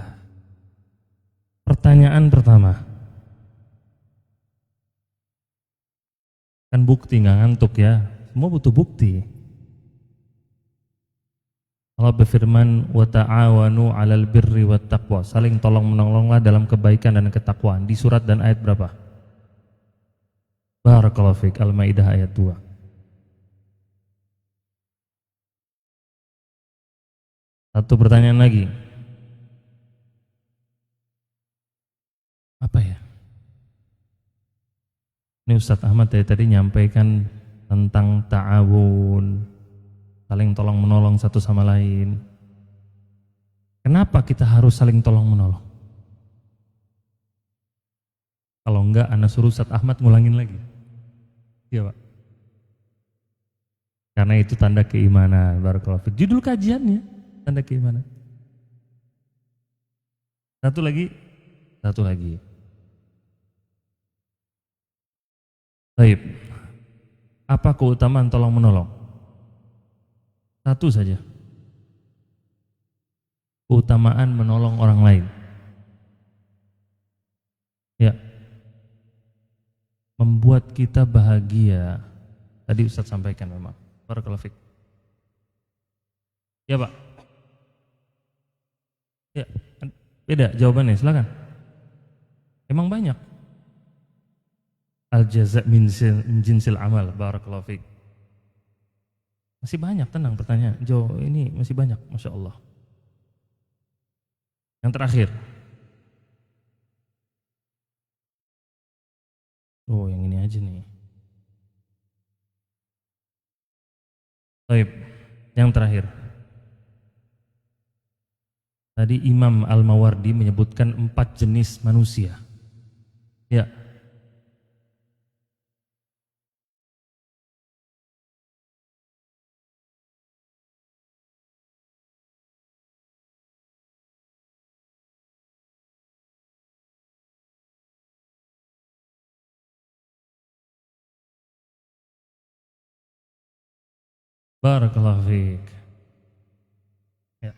Pertanyaan pertama. Kan bukti nggak ngantuk ya. Semua butuh bukti. Allah berfirman, wa ta'awanu 'alal birri wat taqwa. Saling tolong menolonglah dalam kebaikan dan ketakwaan. Di surat dan ayat berapa? Barakallahu fiik, Al-Maidah ayat 2. Satu pertanyaan lagi. Apa ya? Ini Ustaz Ahmad dari tadi nyampaikan tentang ta'awun, saling tolong menolong satu sama lain. Kenapa kita harus saling tolong menolong? Kalau enggak, Anda suruh Ustaz Ahmad ngulangin lagi. Iya Pak. Karena itu tanda keimanan. Barakallahu fiik. Judul kajiannya tanda keimanan. Satu lagi. Baik. Apa keutamaan tolong menolong? Satu saja. Keutamaan menolong orang lain. Ya. Membuat kita bahagia. Tadi Ustaz sampaikan memang. Barakallahu fiik. Ya Pak. Ya, beda jawabannya, silakan. Emang banyak. Al-jaza' min jinsil amal. Barakallahu fiik. Masih banyak, tenang pertanyaan. Ini masih banyak, Masya Allah. Yang terakhir. Oh, yang ini aja nih. Baik, yang terakhir. Tadi Imam Al-Mawardi menyebutkan 4 jenis manusia. Ya. Barakallahu fiik. Ya.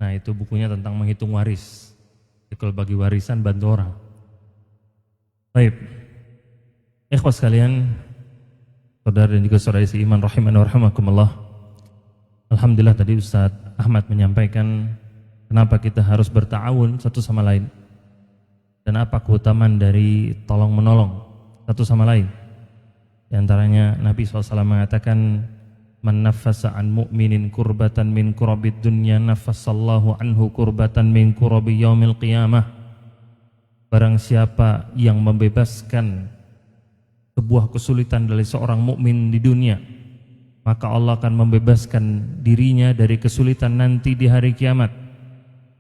Nah, itu bukunya tentang menghitung waris. Kalau bagi warisan bantu orang. Baik. Ikhwas sekalian, saudara dan juga saudari seiman rahimani wa rahimakumullah. Alhamdulillah tadi Ustaz Ahmad menyampaikan kenapa kita harus berta'awun satu sama lain. Dan apa keutamaan dari tolong menolong satu sama lain. Di antaranya Nabi SAW mengatakan, man nafasa an mu'minin kurbatan min kurabid dunya nafassallahu anhu kurbatan min kurabi yaumil qiyamah. Barang siapa yang membebaskan sebuah kesulitan dari seorang mukmin di dunia, maka Allah akan membebaskan dirinya dari kesulitan nanti di hari kiamat.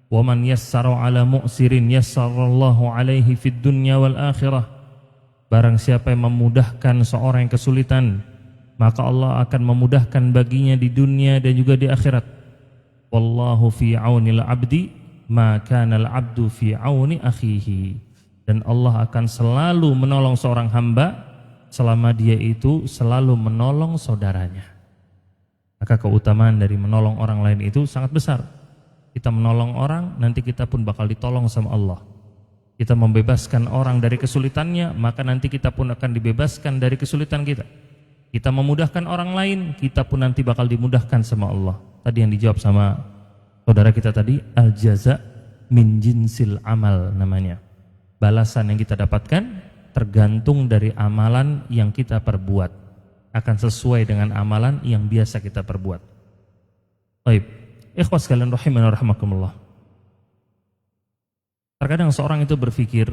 Wa man yassara ala mu'sirin yassarallahu alaihi fid dunya wal akhirah. Barang siapa yang memudahkan seorang yang kesulitan, maka Allah akan memudahkan baginya di dunia dan juga di akhirat. Wallahu fi aunil abdi ma kana al abdu fi auni akhihi. Dan Allah akan selalu menolong seorang hamba selama dia itu selalu menolong saudaranya. Maka keutamaan dari menolong orang lain itu sangat besar. Kita menolong orang, nanti kita pun bakal ditolong sama Allah. Kita membebaskan orang dari kesulitannya, maka nanti kita pun akan dibebaskan dari kesulitan kita. Kita memudahkan orang lain, kita pun nanti bakal dimudahkan sama Allah. Tadi yang dijawab sama saudara kita tadi, al-jaza min jinsil amal namanya. Balasan yang kita dapatkan tergantung dari amalan yang kita perbuat. Akan sesuai dengan amalan yang biasa kita perbuat. Baik, ikhwas sekalian rahimani wa rahimakumullah. Terkadang seorang itu berpikir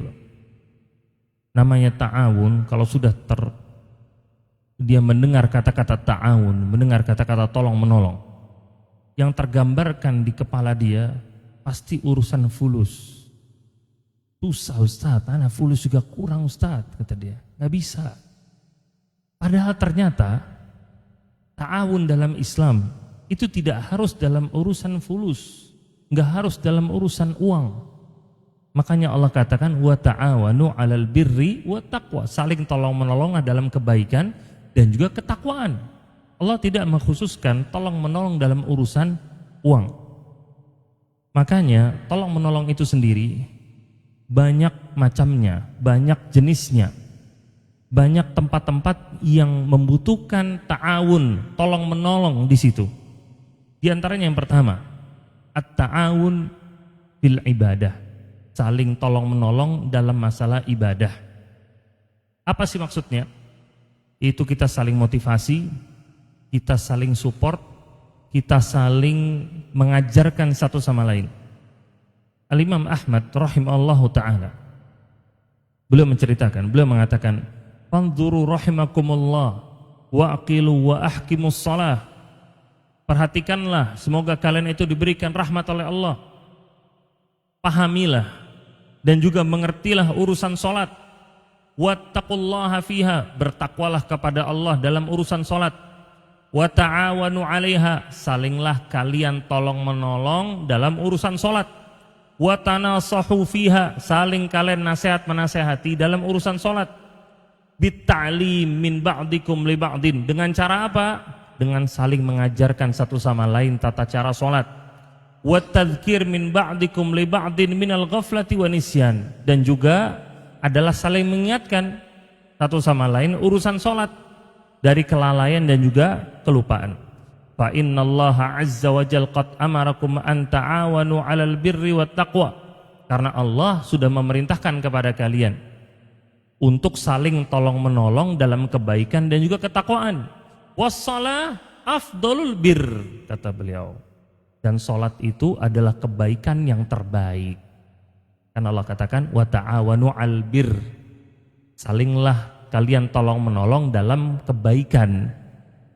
namanya ta'awun, kalau sudah dia mendengar kata-kata ta'awun, mendengar kata-kata tolong menolong, yang tergambarkan di kepala dia pasti urusan fulus. Susah Ustaz, anak fulus juga kurang Ustaz, kata dia. Gak bisa. Padahal ternyata ta'awun dalam Islam itu tidak harus dalam urusan fulus, gak harus dalam urusan uang. Makanya Allah katakan wa ta'awanu 'alal birri wa taqwa, saling tolong-menolong dalam kebaikan dan juga ketakwaan. Allah tidak mengkhususkan tolong-menolong dalam urusan uang. Makanya tolong-menolong itu sendiri banyak macamnya, banyak jenisnya. Banyak tempat-tempat yang membutuhkan ta'awun, tolong-menolong di situ. Di antaranya yang pertama, at-ta'awun bil ibadah. Saling tolong-menolong dalam masalah ibadah. Apa sih maksudnya? Itu kita saling motivasi, kita saling support, kita saling mengajarkan satu sama lain. Al-Imam Ahmad rahimallahu ta'ala, beliau menceritakan, beliau mengatakan, "Fanzuru rahimakumullah wa aqilu wa ahkimus shalah." Perhatikanlah, semoga kalian itu diberikan rahmat oleh Allah. Pahamilah dan juga mengertilah urusan salat. Wattaqullaha fiha, bertakwalah kepada Allah dalam urusan salat. Wa ta'awanu 'alaiha, salinglah kalian tolong-menolong dalam urusan salat. Wa tanasahu fiha, saling kalian nasihat menasehati dalam urusan salat. Bitta'lim min ba'dikum li ba'din, dengan cara apa? Dengan saling mengajarkan satu sama lain tata cara salat. Wa tadhkir min ba'dikum li ba'din minal ghaflati wa nisyan, dan juga adalah saling mengingatkan satu sama lain urusan salat dari kelalaian dan juga kelupaan. Fa innallaha azza wa jalla qad amarakum an ta'awanu 'alal birri wat taqwa, karena Allah sudah memerintahkan kepada kalian untuk saling tolong-menolong dalam kebaikan dan juga ketakwaan. Wassalah afdalul bir, kata beliau. Dan salat itu adalah kebaikan yang terbaik. Karena Allah katakan wa ta'awanu 'al bir, salinglah kalian tolong-menolong dalam kebaikan.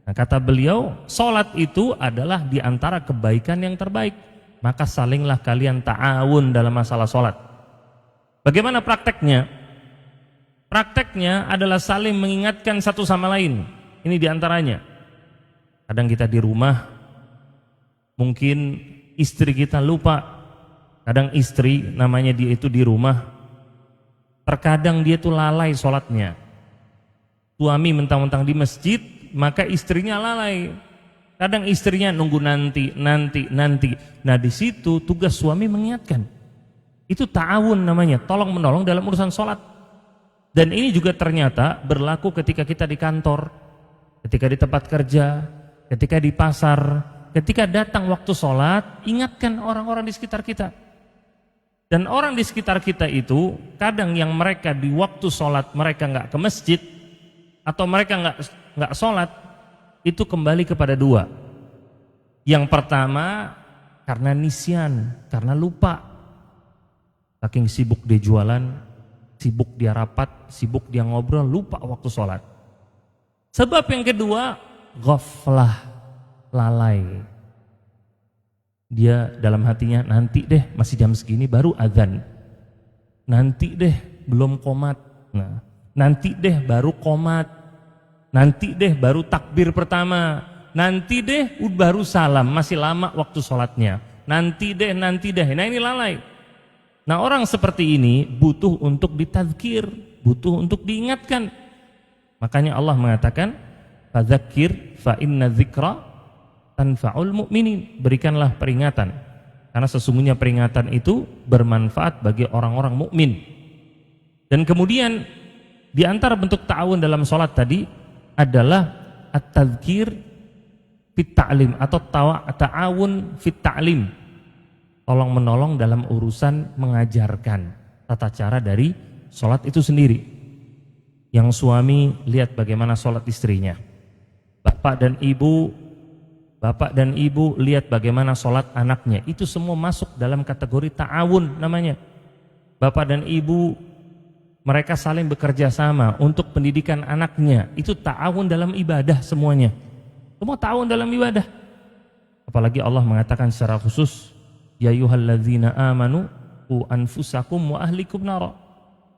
Nah, kata beliau, salat itu adalah di antara kebaikan yang terbaik. Maka salinglah kalian ta'awun dalam masalah salat. Bagaimana prakteknya? Prakteknya adalah saling mengingatkan satu sama lain. Ini diantaranya. Kadang kita di rumah, mungkin istri kita lupa. Kadang istri, namanya dia itu di rumah, terkadang dia tuh lalai sholatnya. Suami mentang-mentang di masjid, maka istrinya lalai. Kadang istrinya nunggu nanti. Nah, di situ tugas suami mengingatkan. Itu ta'awun namanya, tolong menolong dalam urusan sholat. Dan ini juga ternyata berlaku ketika kita di kantor, ketika di tempat kerja, ketika di pasar, ketika datang waktu sholat, ingatkan orang-orang di sekitar kita. Dan orang di sekitar kita itu, kadang yang mereka di waktu sholat mereka nggak ke masjid, atau mereka nggak sholat, itu kembali kepada dua. Yang pertama, karena nisyan, karena lupa. Saking sibuk dia jualan, sibuk dia rapat, sibuk dia ngobrol, lupa waktu sholat. Sebab yang kedua, ghaflah, lalai. Dia dalam hatinya, nanti deh, masih jam segini baru azan. Nanti deh, belum qomat. Nah, nanti deh baru qomat. Nanti deh baru takbir pertama. Nanti deh baru salam, masih lama waktu sholatnya. Nanti deh. Nah, ini lalai. Nah, orang seperti ini butuh untuk ditadzkir, butuh untuk diingatkan. Makanya Allah mengatakan, fadzakir fa inna dzikra tanfa'ul mu'minin, berikanlah peringatan karena sesungguhnya peringatan itu bermanfaat bagi orang-orang mukmin. Dan kemudian di antara bentuk ta'awun dalam sholat tadi adalah at-tadhkir fit ta'lim atau ta'awun fit ta'lim, tolong menolong dalam urusan mengajarkan tata cara dari sholat itu sendiri. Yang suami lihat bagaimana sholat istrinya, bapak dan ibu lihat bagaimana sholat anaknya. Itu semua masuk dalam kategori ta'awun namanya. Bapak dan ibu mereka saling bekerja sama untuk pendidikan anaknya. Itu ta'awun dalam ibadah semuanya. Semua ta'awun dalam ibadah. Apalagi Allah mengatakan secara khusus, ya ayyuhalladzina amanu qu anfusakum wa ahlikum nara.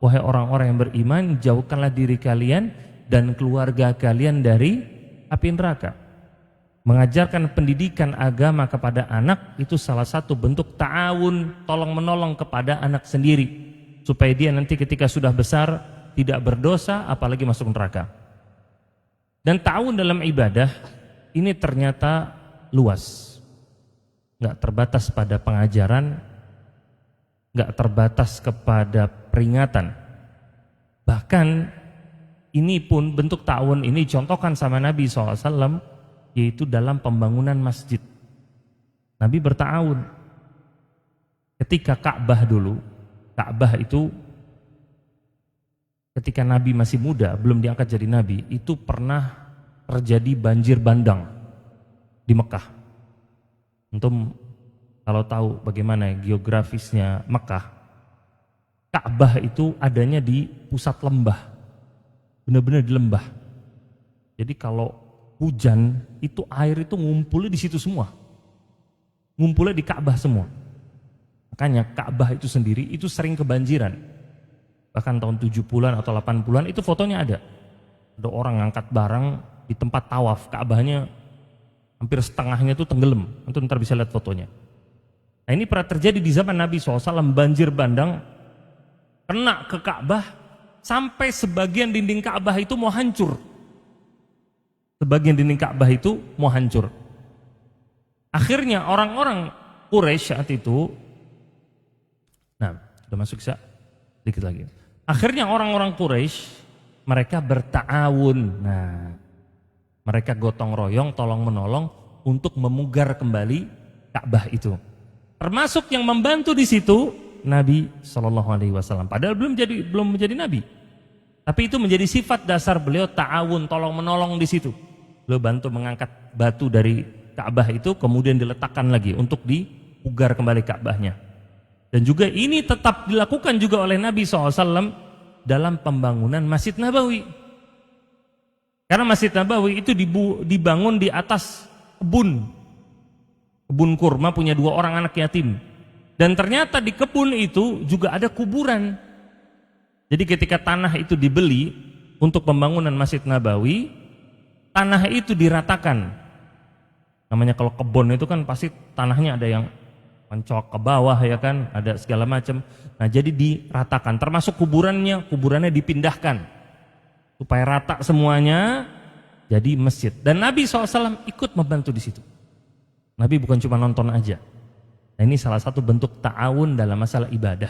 Wahai orang-orang yang beriman, jauhkanlah diri kalian dan keluarga kalian dari api neraka. Mengajarkan pendidikan agama kepada anak itu salah satu bentuk ta'awun, tolong menolong kepada anak sendiri, supaya dia nanti ketika sudah besar tidak berdosa apalagi masuk neraka. Dan ta'awun dalam ibadah ini ternyata luas, nggak terbatas pada pengajaran, nggak terbatas kepada peringatan. Bahkan ini pun bentuk ta'awun ini contohkan sama Nabi SAW, yaitu dalam pembangunan masjid. Nabi berta'awun. Ketika Ka'bah dulu, Ka'bah itu ketika Nabi masih muda, belum diangkat jadi Nabi, itu pernah terjadi banjir bandang di Mekah. Untuk kalau tahu bagaimana geografisnya Mekah, Ka'bah itu adanya di pusat lembah, benar-benar di lembah. Jadi kalau hujan itu air itu ngumpulnya di situ semua, ngumpulnya di Ka'bah semua. Makanya Ka'bah itu sendiri itu sering kebanjiran. Bahkan tahun 70-an atau 80-an itu fotonya ada orang ngangkat barang di tempat tawaf, Ka'bahnya hampir setengahnya itu tenggelam. Nanti ntar bisa lihat fotonya. Nah ini pernah terjadi di zaman Nabi SAW, banjir bandang kena ke Ka'bah sampai sebagian dinding Ka'bah itu mau hancur. Sebagian dinding Ka'bah itu mau hancur. Akhirnya orang-orang Quraisy saat itu, nah sudah masuk sedikit lagi. Akhirnya orang-orang Quraisy mereka berta'awun. Nah, mereka gotong royong, tolong menolong untuk memugar kembali Ka'bah itu. Termasuk yang membantu di situ Nabi SAW. Padahal belum menjadi Nabi. Tapi itu menjadi sifat dasar beliau, ta'awun, tolong menolong di situ. Beliau bantu mengangkat batu dari Ka'bah itu, kemudian diletakkan lagi untuk dipugar kembali Ka'bahnya. Dan juga ini tetap dilakukan juga oleh Nabi SAW dalam pembangunan Masjid Nabawi. Karena Masjid Nabawi itu dibangun di atas kebun kurma punya 2 orang anak yatim. Dan ternyata di kebun itu juga ada kuburan. Jadi ketika tanah itu dibeli untuk pembangunan Masjid Nabawi, tanah itu diratakan. Namanya kalau kebun itu kan pasti tanahnya ada yang mencok ke bawah ya kan, ada segala macam. Nah jadi diratakan, termasuk kuburannya dipindahkan supaya rata semuanya jadi masjid. Dan Nabi SAW ikut membantu di situ. Nabi bukan cuma nonton aja. Nah ini salah satu bentuk ta'awun dalam masalah ibadah.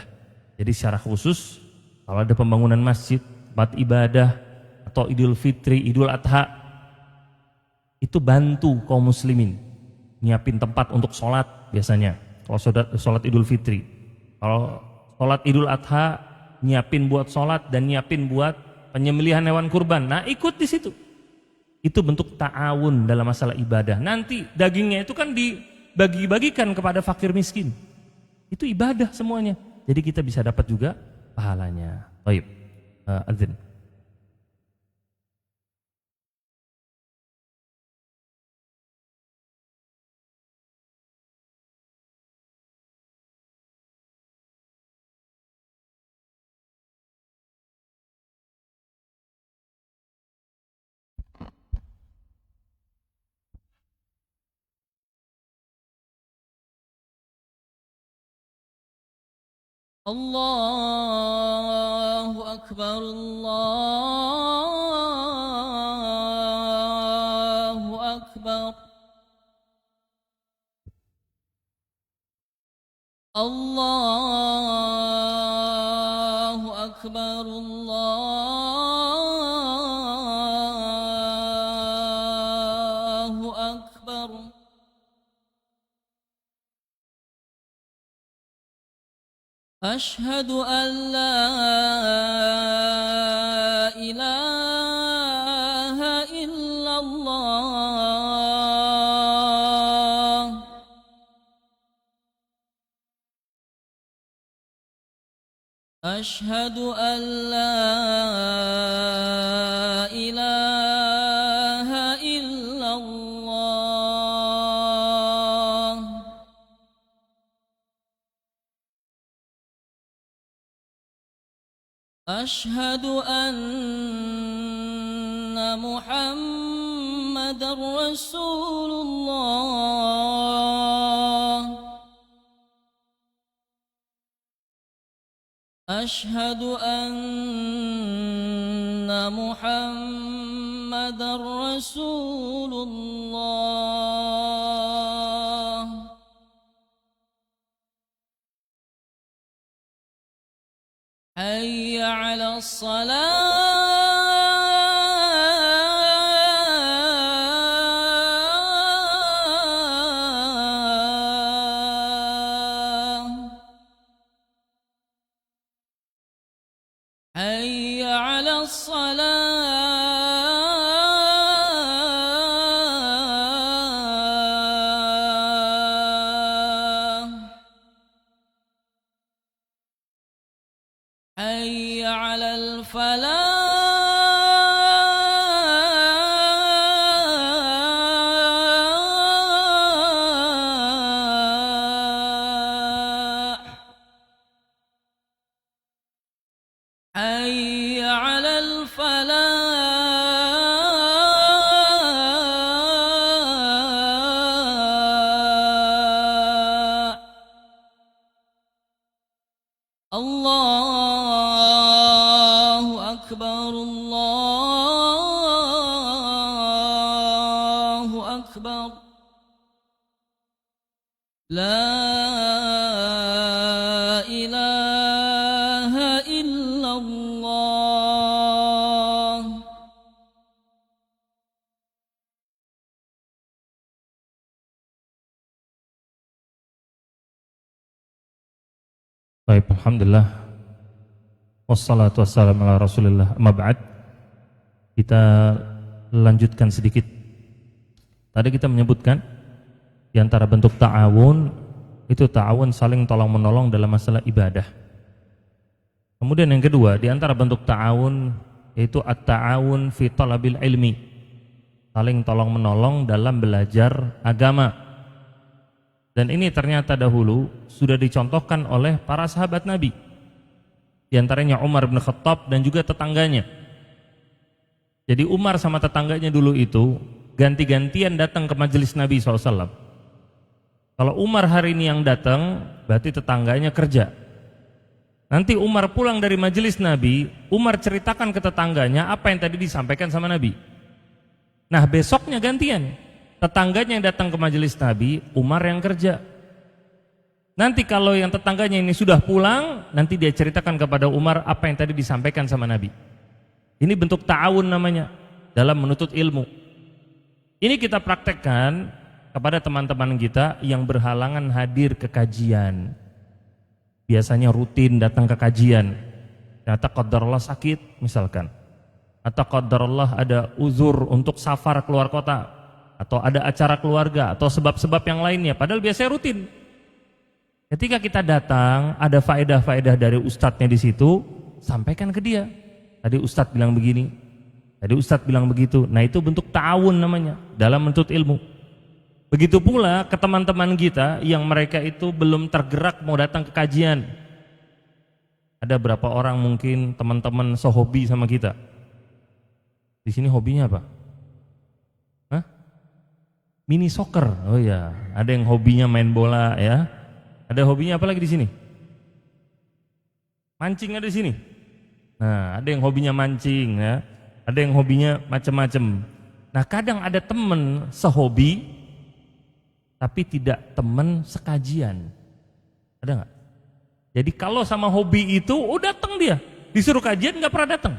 Jadi secara khusus kalau ada pembangunan masjid, tempat ibadah atau Idul Fitri, Idul Adha, itu bantu kaum muslimin nyiapin tempat untuk sholat biasanya. Kalau sholat Idul Fitri, kalau sholat Idul Adha nyiapin buat sholat dan nyiapin buat penyembelihan hewan kurban. Nah ikut di situ. Itu bentuk ta'awun dalam masalah ibadah. Nanti dagingnya itu kan dibagi-bagikan kepada fakir miskin. Itu ibadah semuanya. Jadi kita bisa dapat juga pahalanya. Baik, azan. الله أكبر الله أكبر الله أكبر أكبر الله أكبر أشهد أن لا إله إلا الله أشهد أن لا إله إلا الله أشهد أن محمد رسول الله أشهد أن محمد رسول الله حي على الصلاة حي على الصلاة حي على الفلاح حي على الفلاح الله أكبر الله أكبر لا إله إلا الله Baik, alhamdulillah. Wassalatu wassalamu ala Rasulillah. Amma ba'd. Kita lanjutkan sedikit. Tadi kita menyebutkan di antara bentuk ta'awun itu ta'awun saling tolong-menolong dalam masalah ibadah. Kemudian yang kedua, di antara bentuk ta'awun yaitu at-ta'awun fi talabil ilmi. Saling tolong-menolong dalam belajar agama. Dan ini ternyata dahulu sudah dicontohkan oleh para sahabat Nabi. Di antaranya Umar bin Khattab dan juga tetangganya. Jadi Umar sama tetangganya dulu itu ganti-gantian datang ke majelis Nabi SAW. Kalau Umar hari ini yang datang, berarti tetangganya kerja. Nanti Umar pulang dari majelis Nabi, Umar ceritakan ke tetangganya apa yang tadi disampaikan sama Nabi. Nah besoknya gantian. Tetangganya yang datang ke majelis Nabi, Umar yang kerja. Nanti kalau yang tetangganya ini sudah pulang, nanti dia ceritakan kepada Umar apa yang tadi disampaikan sama Nabi. Ini bentuk ta'awun namanya dalam menuntut ilmu. Ini kita praktekkan kepada teman-teman kita yang berhalangan hadir ke kajian. Biasanya rutin datang ke kajian. Ternyata qadarullah sakit misalkan. Atau qadarullah ada uzur untuk safar keluar kota. Atau ada acara keluarga atau sebab-sebab yang lainnya, padahal biasanya rutin. Ketika kita datang, ada faedah-faedah dari ustadznya di situ, sampaikan ke dia. Tadi ustadz bilang begini, tadi ustadz bilang begitu. Nah itu bentuk ta'awun namanya dalam menuntut ilmu. Begitu pula ke teman-teman kita yang mereka itu belum tergerak mau datang ke kajian. Ada berapa orang mungkin teman-teman sehobi sama kita? Di sini hobinya apa? Mini soccer, oh ya, ada yang hobinya main bola ya, ada hobinya apa lagi di sini? Mancing ada di sini. Nah, ada yang hobinya mancing ya, ada yang hobinya macam-macam. Nah, kadang ada teman sehobi, tapi tidak teman sekajian. Ada nggak? Jadi kalau sama hobi itu, datang dia. Disuruh kajian nggak pernah datang.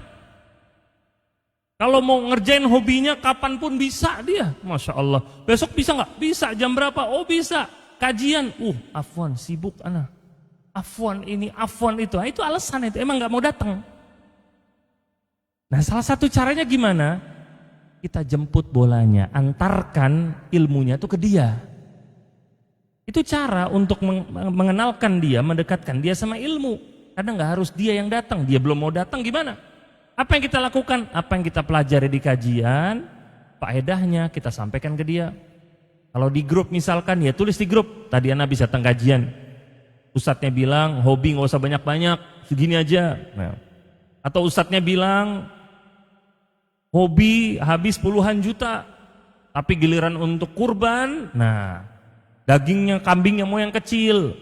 Kalau mau ngerjain hobinya kapanpun bisa dia, Masya Allah. Besok bisa nggak? Bisa. Jam berapa? Oh bisa. Kajian, afwan sibuk anak. Afwan ini, afwan itu. Nah, itu alasan itu, emang nggak mau datang. Nah salah satu caranya gimana? Kita jemput bolanya, antarkan ilmunya itu ke dia. Itu cara untuk mengenalkan dia, mendekatkan dia sama ilmu. Karena nggak harus dia yang datang, dia belum mau datang gimana? Apa yang kita lakukan? Apa yang kita pelajari di kajian, faedahnya kita sampaikan ke dia. Kalau di grup misalkan, ya tulis di grup. Tadi anak bisa datang kajian. Ustadznya bilang, hobi nggak usah banyak-banyak, segini aja. Nah. Atau ustadznya bilang, hobi habis puluhan juta, tapi giliran untuk kurban, nah dagingnya kambingnya mau yang kecil.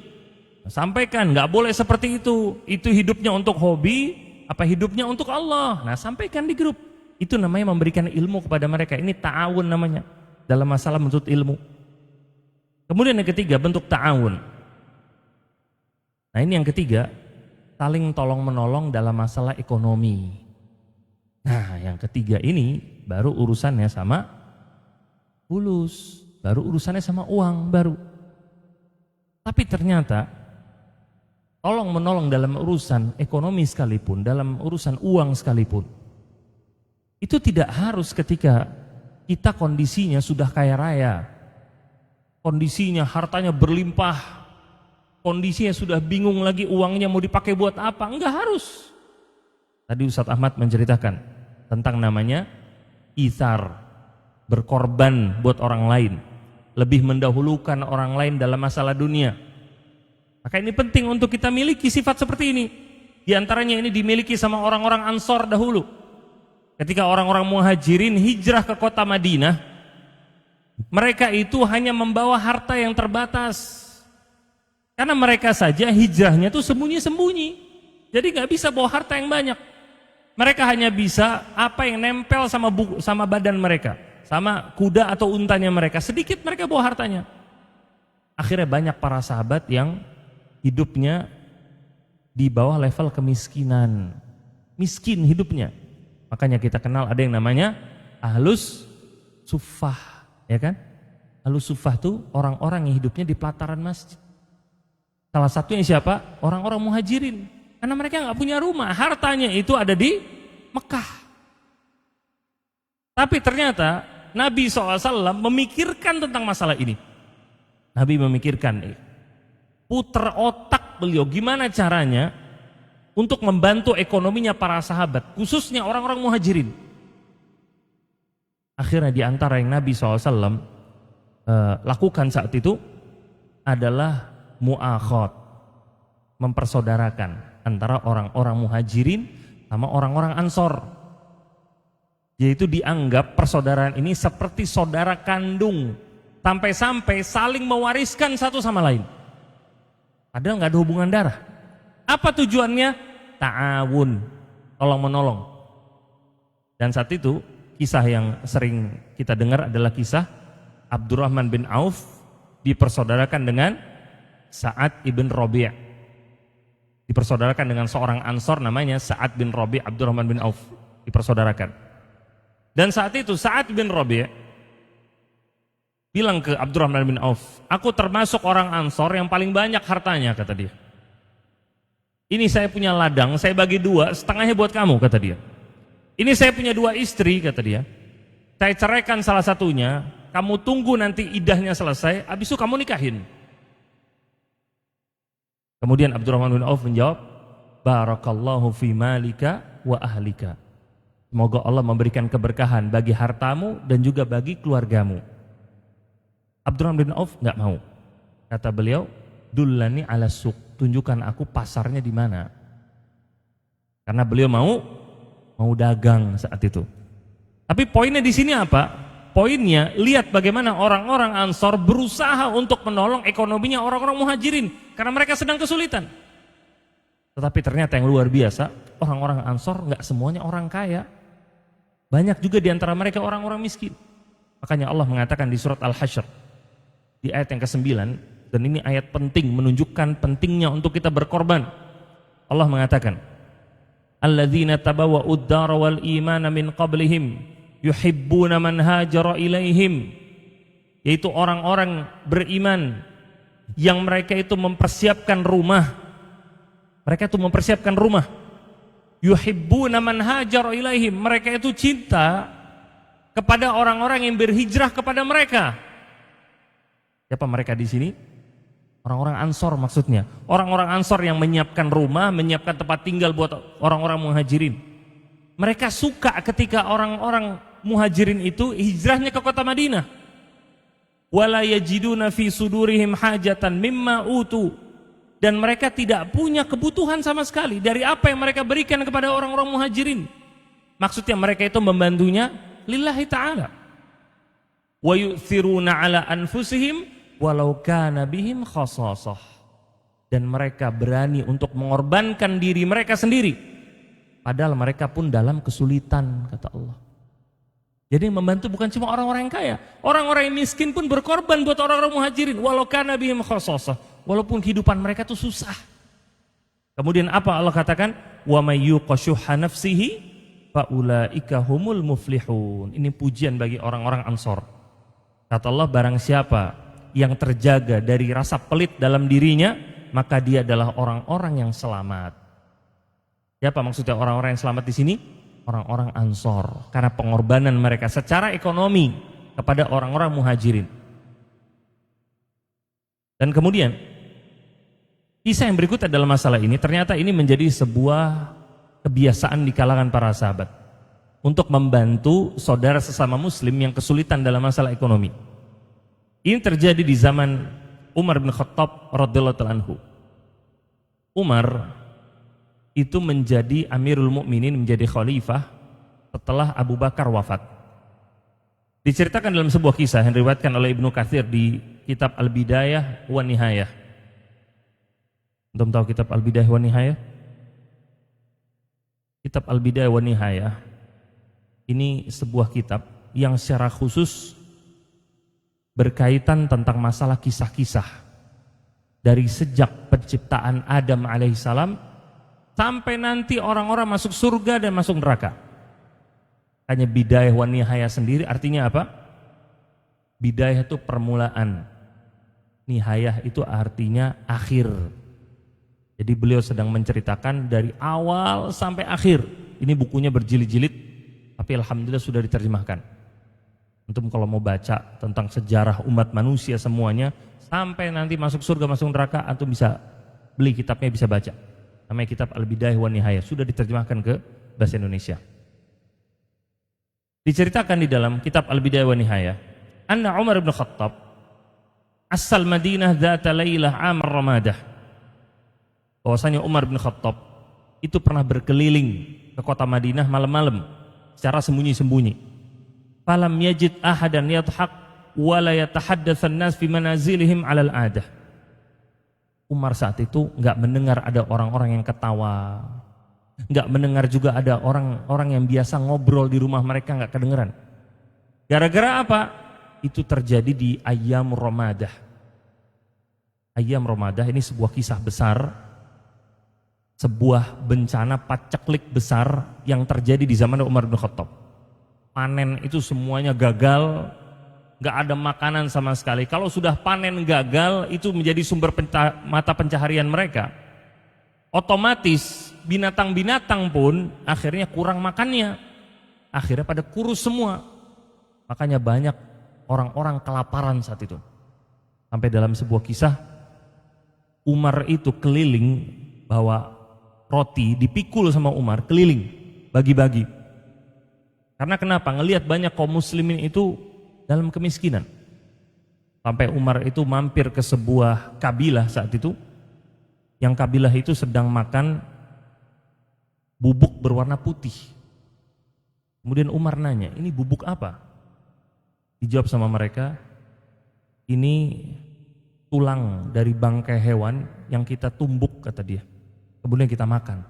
Sampaikan, nggak boleh seperti itu. Itu hidupnya untuk hobi. Apa hidupnya untuk Allah? Nah sampaikan di grup. Itu namanya memberikan ilmu kepada mereka. Ini ta'awun namanya dalam masalah menuntut ilmu. Kemudian yang ketiga bentuk ta'awun. Nah ini yang ketiga, saling tolong menolong dalam masalah ekonomi. Nah yang ketiga ini baru urusannya sama fulus, baru urusannya sama uang baru. Tapi ternyata tolong menolong dalam urusan ekonomi sekalipun, dalam urusan uang sekalipun, itu tidak harus ketika kita kondisinya sudah kaya raya, kondisinya hartanya berlimpah, kondisinya sudah bingung lagi uangnya mau dipakai buat apa, enggak harus. Tadi Ustadz Ahmad menceritakan tentang namanya itsar, berkorban buat orang lain, lebih mendahulukan orang lain dalam masalah dunia. Maka ini penting untuk kita miliki sifat seperti ini. Di antaranya ini dimiliki sama orang-orang Ansor dahulu. Ketika orang-orang Muhajirin hijrah ke kota Madinah, mereka itu hanya membawa harta yang terbatas. Karena mereka saja hijrahnya itu sembunyi-sembunyi. Jadi nggak bisa bawa harta yang banyak. Mereka hanya bisa apa yang nempel sama badan mereka, sama kuda atau untanya mereka. Sedikit mereka bawa hartanya. Akhirnya banyak para sahabat yang hidupnya di bawah level kemiskinan, miskin hidupnya. Makanya kita kenal ada yang namanya ahlus suffah, ya kan? Ahlus suffah itu orang-orang yang hidupnya di pelataran masjid. Salah satunya siapa? Orang-orang Muhajirin. Karena mereka nggak punya rumah, hartanya itu ada di Mekah. Tapi ternyata Nabi SAW memikirkan tentang masalah ini. Nabi memikirkan, puter otak beliau gimana caranya untuk membantu ekonominya para sahabat, khususnya orang-orang Muhajirin. Akhirnya di antara yang Nabi SAW lakukan saat itu adalah mu'akhad, mempersaudarakan antara orang-orang Muhajirin sama orang-orang Ansor. Yaitu dianggap persaudaraan ini seperti saudara kandung, sampai-sampai saling mewariskan satu sama lain. Padahal nggak ada hubungan darah. Apa tujuannya? Ta'awun, tolong menolong. Dan saat itu kisah yang sering kita dengar adalah kisah Abdurrahman bin Auf dipersaudarakan dengan Sa'ad ibn Rabi'. Dipersaudarakan dengan seorang Ansor namanya Sa'ad bin Rabi', Abdurrahman bin Auf dipersaudarakan. Dan saat itu Sa'ad bin Rabi' bilang ke Abdurrahman bin Auf, aku termasuk orang Ansor yang paling banyak hartanya, kata dia. Ini saya punya ladang, saya bagi dua, setengahnya buat kamu, kata dia. Ini saya punya dua istri, kata dia. Saya ceraikan salah satunya, kamu tunggu nanti idahnya selesai, habis itu kamu nikahin. Kemudian Abdurrahman bin Auf menjawab, barakallahu fi malika wa ahlika. Semoga Allah memberikan keberkahan bagi hartamu dan juga bagi keluargamu. Abdurrahman bin Auf nggak mau. Kata beliau, dullani ala suq, tunjukkan aku pasarnya di mana. Karena beliau mau dagang saat itu. Tapi poinnya di sini apa? Poinnya lihat bagaimana orang-orang Ansor berusaha untuk menolong ekonominya orang-orang Muhajirin karena mereka sedang kesulitan. Tetapi ternyata yang luar biasa, orang-orang Ansor nggak semuanya orang kaya. Banyak juga di antara mereka orang-orang miskin. Makanya Allah mengatakan di surat Al-Hasyr di ayat yang ke-9, dan ini ayat penting menunjukkan pentingnya untuk kita berkorban. Allah mengatakan, alladzina tabawwa'ud dara wal imana min qablihim yuhibbuna man hajara ilaihim, yaitu orang-orang beriman yang mereka itu mempersiapkan rumah. Mereka itu mempersiapkan rumah. Yuhibbuna man hajara ilaihim, mereka itu cinta kepada orang-orang yang berhijrah kepada mereka. Siapa mereka di sini? Orang-orang Ansor maksudnya. Orang-orang Ansor yang menyiapkan rumah, menyiapkan tempat tinggal buat orang-orang muhajirin. Mereka suka ketika orang-orang muhajirin itu hijrahnya ke kota Madinah. Wala yajiduna fi sudurihim hajatan mimma utu, dan mereka tidak punya kebutuhan sama sekali dari apa yang mereka berikan kepada orang-orang muhajirin. Maksudnya mereka itu membantunya lillahi ta'ala. Wa yu'thiruna ala anfusihim walau kana bihim khasasah, dan mereka berani untuk mengorbankan diri mereka sendiri padahal mereka pun dalam kesulitan, kata Allah. Jadi yang membantu bukan cuma orang-orang yang kaya, orang-orang yang miskin pun berkorban buat orang-orang muhajirin walau kana bihim khasasah, walaupun kehidupan mereka itu susah. Kemudian apa Allah katakan? Wa may yuqashuha nafsihi faulaika humul muflihun. Ini pujian bagi orang-orang Ansor. Kata Allah, barang siapa yang terjaga dari rasa pelit dalam dirinya, maka dia adalah orang-orang yang selamat. Siapa maksudnya orang-orang yang selamat di sini? Orang-orang Ansor, karena pengorbanan mereka secara ekonomi kepada orang-orang muhajirin. Dan kemudian kisah yang berikut adalah masalah ini. Ternyata ini menjadi sebuah kebiasaan di kalangan para sahabat untuk membantu saudara sesama muslim yang kesulitan dalam masalah ekonomi. Ini terjadi di zaman Umar bin Khattab radhiyallahu anhu. Umar itu menjadi Amirul Mukminin, menjadi khalifah setelah Abu Bakar wafat. Diceritakan dalam sebuah kisah yang diriwayatkan oleh Ibnu Katsir di kitab Al-Bidayah wa Nihayah. Antum tahu kitab Al-Bidayah wa Nihayah? Kitab Al-Bidayah wa Nihayah ini sebuah kitab yang secara khusus berkaitan tentang masalah kisah-kisah dari sejak penciptaan Adam alaihissalam sampai nanti orang-orang masuk surga dan masuk neraka. Hanya bidayah wa nihayah sendiri artinya apa? Bidayah itu permulaan, nihayah itu artinya akhir. Jadi beliau sedang menceritakan dari awal sampai akhir. Ini bukunya berjilid-jilid, tapi alhamdulillah sudah diterjemahkan. Antum kalau mau baca tentang sejarah umat manusia semuanya sampai nanti masuk surga masuk neraka, antum bisa beli kitabnya, bisa baca. Namanya kitab Al-Bidayah wa Nihayah, sudah diterjemahkan ke bahasa Indonesia. Diceritakan di dalam kitab Al-Bidayah wa Nihayah, anna Umar bin Khattab asal Madinah dzata lailah amr Ramadah. Bahwasanya Umar bin Khattab itu pernah berkeliling ke kota Madinah malam-malam secara sembunyi-sembunyi. Falam yajid ahadan yadhaq wa la yatahaddatsan nas fi manazilihim 'alal 'adah. Umar saat itu enggak mendengar ada orang-orang yang ketawa. Enggak mendengar juga ada orang-orang yang biasa ngobrol di rumah mereka, enggak kedengeran. Gara-gara apa? Itu terjadi di Ayyam Ramadah. Ayyam Ramadah ini sebuah kisah besar, sebuah bencana paceklik besar yang terjadi di zaman Umar bin Khattab. Panen itu semuanya gagal, gak ada makanan sama sekali. Kalau sudah panen gagal, itu menjadi sumber mata pencaharian mereka. Otomatis binatang-binatang pun akhirnya kurang makannya. Akhirnya pada kurus semua. Makanya banyak orang-orang kelaparan saat itu. Sampai dalam sebuah kisah, Umar itu keliling bawa roti, dipikul sama Umar, keliling, bagi-bagi. Karena kenapa? Ngelihat banyak kaum muslimin itu dalam kemiskinan. Sampai Umar itu mampir ke sebuah kabilah saat itu, yang kabilah itu sedang makan bubuk berwarna putih. Kemudian Umar nanya, ini bubuk apa? Dijawab sama mereka, ini tulang dari bangkai hewan yang kita tumbuk, kata dia. Kemudian kita makan.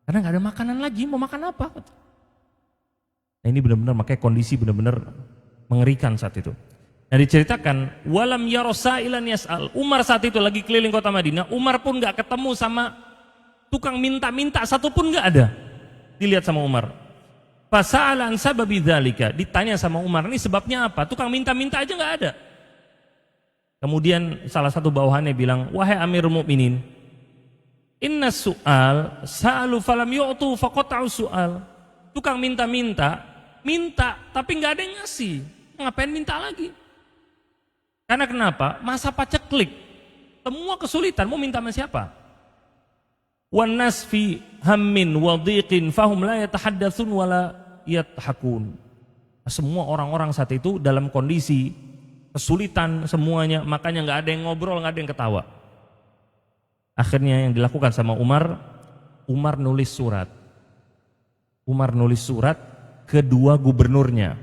Karena gak ada makanan lagi, mau makan apa? Nah, ini benar-benar makanya kondisi benar-benar mengerikan saat itu. Nah, diceritakan walam yarosailan yas'al. Umar saat itu lagi keliling kota Madinah. Umar pun nggak ketemu sama tukang minta-minta satupun nggak ada. Dilihat sama Umar. Fasa'ala an sababi dzalika, ditanya sama Umar, ini sebabnya apa? Tukang minta-minta aja nggak ada. Kemudian salah satu bawahannya bilang, wahai Amirul Mukminin, inna su'al sa'alu falam yu'tu faqata'u su'al. Tukang minta-minta, minta tapi nggak ada yang ngasih. Ngapain minta lagi? Karena kenapa? Masa paceklik. Semua kesulitan, mau minta sama siapa? Wan nas fi hammin wa dhiqin fahum la yatahaddatsun wa la yathakun. Semua orang-orang saat itu dalam kondisi kesulitan semuanya, makanya nggak ada yang ngobrol, nggak ada yang ketawa. Akhirnya yang dilakukan sama Umar, Umar nulis surat. Umar nulis surat kedua gubernurnya.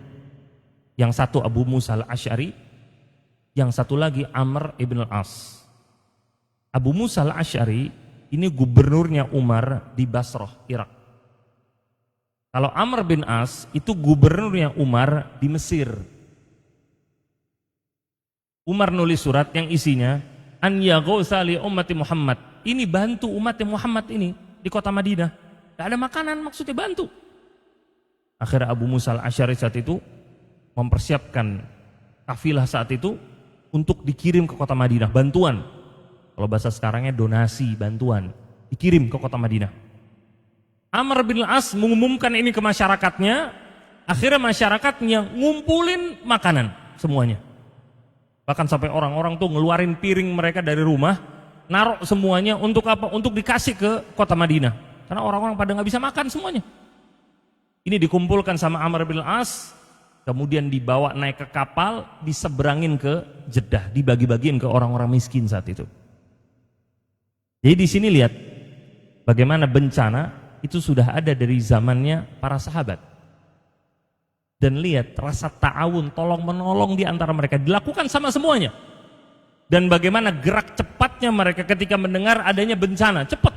Yang satu Abu Musa al-Asy'ari, yang satu lagi Amr ibn al-As. Abu Musa al-Asy'ari ini gubernurnya Umar di Basrah, Irak. Kalau Amr bin As itu gubernurnya Umar di Mesir. Umar nulis surat yang isinya an yaghutsa li ummati Muhammad. Ini bantu umat Muhammad ini di kota Madinah. Gak ada makanan, maksudnya bantu. Akhirnya Abu Musa al-Asy'ari saat itu mempersiapkan kafilah saat itu untuk dikirim ke kota Madinah, bantuan. Kalau bahasa sekarangnya donasi, bantuan, dikirim ke kota Madinah. Amr bin Al-As mengumumkan ini ke masyarakatnya, akhirnya masyarakatnya ngumpulin makanan semuanya. Bahkan sampai orang-orang tuh ngeluarin piring mereka dari rumah, naruh semuanya untuk apa? Untuk dikasih ke kota Madinah. Karena orang-orang pada nggak bisa makan semuanya. Ini dikumpulkan sama Amr bin Al-As, kemudian dibawa naik ke kapal, diseberangin ke Jeddah, dibagi-bagiin ke orang-orang miskin saat itu. Jadi di sini lihat bagaimana bencana itu sudah ada dari zamannya para sahabat. Dan lihat rasa ta'awun, tolong menolong di antara mereka dilakukan sama semuanya. Dan bagaimana gerak cepatnya mereka ketika mendengar adanya bencana, cepat.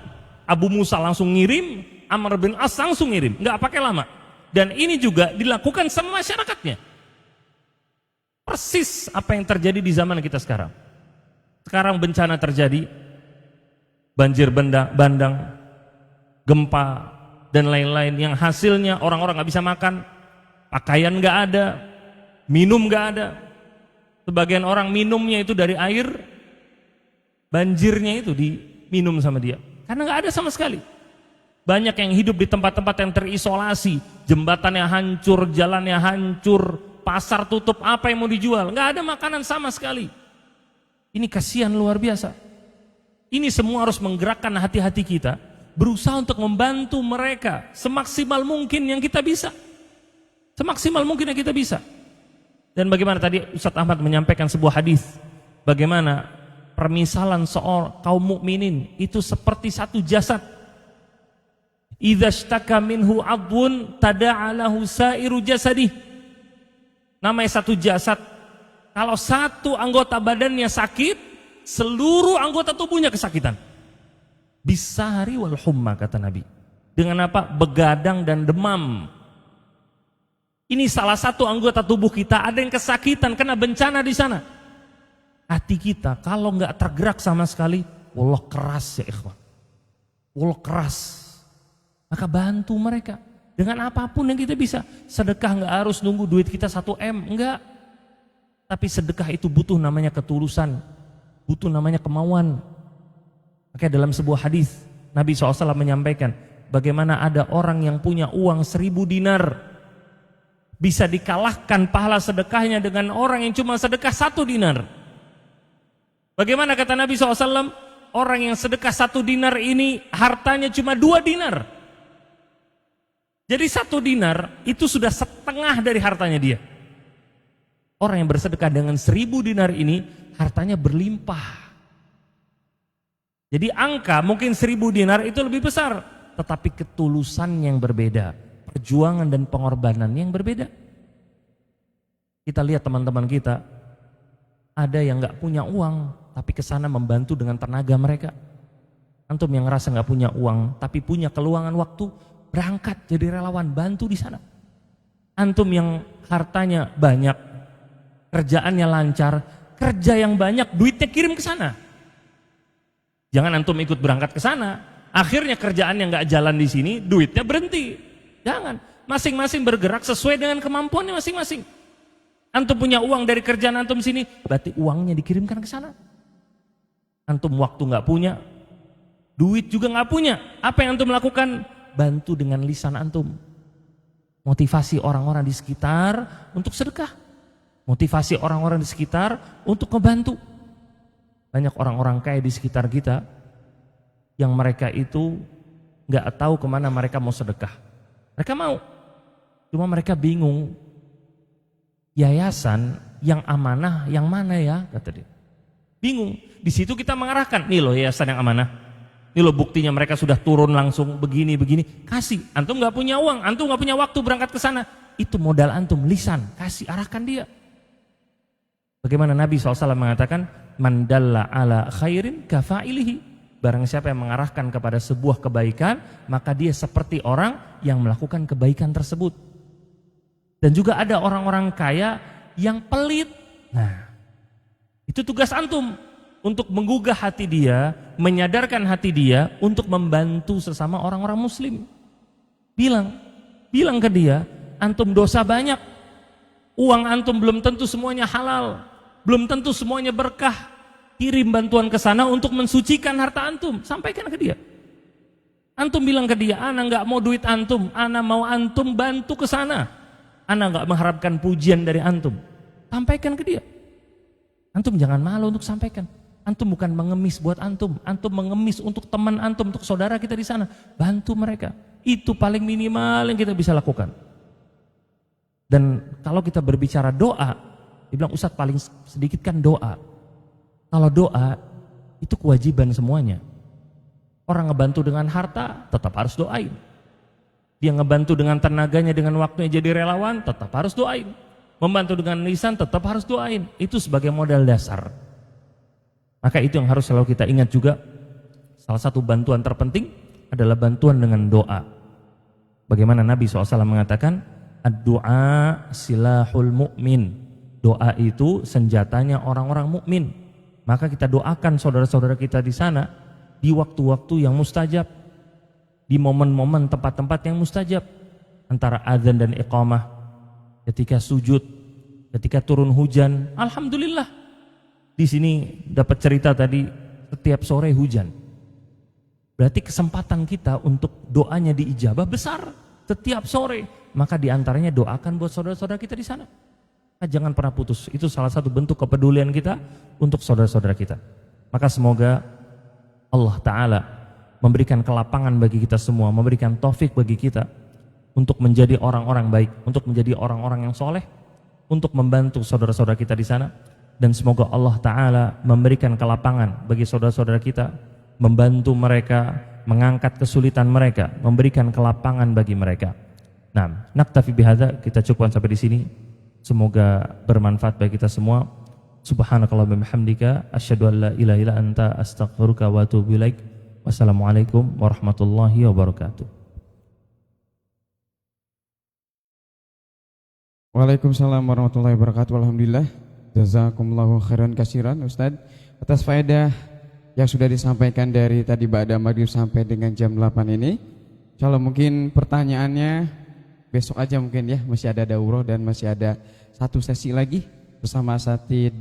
Abu Musa langsung ngirim, Amr bin As langsung ngirim, nggak pakai lama. Dan ini juga dilakukan sama masyarakatnya. Persis apa yang terjadi di zaman kita sekarang. Sekarang bencana terjadi, banjir bandang, gempa, dan lain-lain yang hasilnya orang-orang nggak bisa makan, pakaian nggak ada, minum nggak ada. Sebagian orang minumnya itu dari air, banjirnya itu diminum sama dia, karena nggak ada sama sekali. Banyak yang hidup di tempat-tempat yang terisolasi, jembatannya hancur, jalannya hancur, pasar tutup, apa yang mau dijual? Nggak ada makanan sama sekali. Ini kasihan luar biasa. Ini semua harus menggerakkan hati-hati kita, berusaha untuk membantu mereka semaksimal mungkin yang kita bisa. Semaksimal mungkin yang kita bisa. Dan bagaimana tadi Ustaz Ahmad menyampaikan sebuah hadis, bagaimana permisalan seorang kaum mukminin itu seperti satu jasad. Idza ishtaka minhu 'adwun tada'a lahu sa'iru jasadih. Namanya satu jasad. Kalau satu anggota badannya sakit, seluruh anggota tubuhnya kesakitan. Bisahari wal humma kata Nabi. Dengan apa? Begadang dan demam. Ini salah satu anggota tubuh kita ada yang kesakitan kena bencana di sana. Hati kita kalau nggak tergerak sama sekali, wallah keras ya ikhwan. Wallah keras. Maka bantu mereka dengan apapun yang kita bisa. Sedekah nggak harus nunggu duit kita 1 M, enggak. Tapi sedekah itu butuh namanya ketulusan, butuh namanya kemauan. Maka dalam sebuah hadis Nabi SAW menyampaikan bagaimana ada orang yang punya uang 1000 dinar bisa dikalahkan pahala sedekahnya dengan orang yang cuma sedekah 1 dinar. Bagaimana kata Nabi SAW? Orang yang sedekah 1 dinar ini hartanya cuma 2 dinar. Jadi 1 dinar itu sudah setengah dari hartanya dia. Orang yang bersedekah dengan 1000 dinar ini hartanya berlimpah. Jadi angka mungkin 1000 dinar itu lebih besar, tetapi ketulusan yang berbeda, perjuangan dan pengorbanan yang berbeda. Kita lihat teman-teman kita, ada yang nggak punya uang, tapi kesana membantu dengan tenaga mereka. Antum yang ngerasa nggak punya uang, tapi punya keluangan waktu, berangkat jadi relawan, bantu di sana. Antum yang hartanya banyak, kerjaannya lancar, kerja yang banyak, duitnya kirim ke sana. Jangan antum ikut berangkat ke sana, Akhirnya kerjaan yang nggak jalan di sini, duitnya berhenti. Jangan. Masing-masing bergerak sesuai dengan kemampuannya masing-masing. Antum punya uang dari kerjaan antum sini, berarti uangnya dikirimkan ke sana. Antum waktu nggak punya, duit juga nggak punya. Apa yang antum lakukan? Bantu dengan lisan antum. Motivasi orang-orang di sekitar untuk sedekah. Motivasi orang-orang di sekitar untuk ngebantu. Banyak orang-orang kaya di sekitar kita yang mereka itu nggak tahu kemana mereka mau sedekah. Mereka mau, cuma mereka bingung. Yayasan yang amanah yang mana ya, kata dia. Bingung. Di situ kita mengarahkan, nih loh yayasan yang amanah. Ini loh buktinya mereka sudah turun langsung begini-begini. Kasih. Antum nggak punya uang, antum nggak punya waktu berangkat ke sana. Itu modal antum, lisan. Kasih, arahkan dia. Bagaimana Nabi SAW mengatakan, man dalla ala khairin kafa'ilihi. Barang siapa yang mengarahkan kepada sebuah kebaikan, maka dia seperti orang yang melakukan kebaikan tersebut. Dan juga ada orang-orang kaya yang pelit. Nah, itu tugas antum untuk menggugah hati dia, menyadarkan hati dia untuk membantu sesama orang-orang muslim. Bilang ke dia, antum dosa banyak. Uang antum belum tentu semuanya halal, belum tentu semuanya berkah. Kirim bantuan ke sana untuk mensucikan harta antum. Sampaikan ke dia. Antum bilang ke dia, ana nggak mau duit antum, ana mau antum bantu ke sana. Ana nggak mengharapkan pujian dari antum. Sampaikan ke dia. Antum jangan malu untuk sampaikan. Antum bukan mengemis buat antum mengemis untuk teman antum, untuk saudara kita di sana. Bantu mereka. Itu paling minimal yang kita bisa lakukan. Dan kalau kita berbicara doa, dibilang Ustadz paling sedikit kan doa. Kalau doa itu kewajiban semuanya. Orang ngebantu dengan harta tetap harus doain. Dia ngebantu dengan tenaganya, dengan waktunya jadi relawan, tetap harus doain. Membantu dengan lisan tetap harus doain. Itu sebagai modal dasar. Maka itu yang harus selalu kita ingat juga. Salah satu bantuan terpenting adalah bantuan dengan doa. Bagaimana Nabi SAW mengatakan, ad-du'a silahul mu'min. Doa itu senjatanya orang-orang mukmin. Maka kita doakan saudara-saudara kita di sana di waktu-waktu yang mustajab, di momen-momen tempat-tempat yang mustajab, antara azan dan iqamah, ketika sujud, ketika turun hujan. Alhamdulillah. Di sini dapat cerita tadi setiap sore hujan. Berarti kesempatan kita untuk doanya diijabah besar setiap sore. Maka diantaranya doakan buat saudara-saudara kita di sana. Jangan pernah putus. Itu salah satu bentuk kepedulian kita untuk saudara-saudara kita. Maka semoga Allah Ta'ala memberikan kelapangan bagi kita semua, memberikan taufik bagi kita untuk menjadi orang-orang baik, untuk menjadi orang-orang yang soleh, untuk membantu saudara-saudara kita di sana. Dan semoga Allah Ta'ala memberikan kelapangan bagi saudara-saudara kita, membantu mereka, mengangkat kesulitan mereka, memberikan kelapangan bagi mereka. Nah, naktafi bihadza, kita cukupkan sampai di sini. Semoga bermanfaat bagi kita semua. Subhanakallahumma bihamdika asyhadu an la ilaha illa anta astaghfiruka wa atubu ilaik. Wassalamualaikum warahmatullahi wabarakatuh. Waalaikumsalam warahmatullahi wabarakatuh. Alhamdulillah. Jazakumullahu khairan katsiran Ustadz atas faedah yang sudah disampaikan dari tadi ba'da maghrib sampai dengan jam 8 ini. Insyaallah mungkin pertanyaannya besok aja mungkin ya, masih ada daurah dan masih ada satu sesi lagi bersama asatidz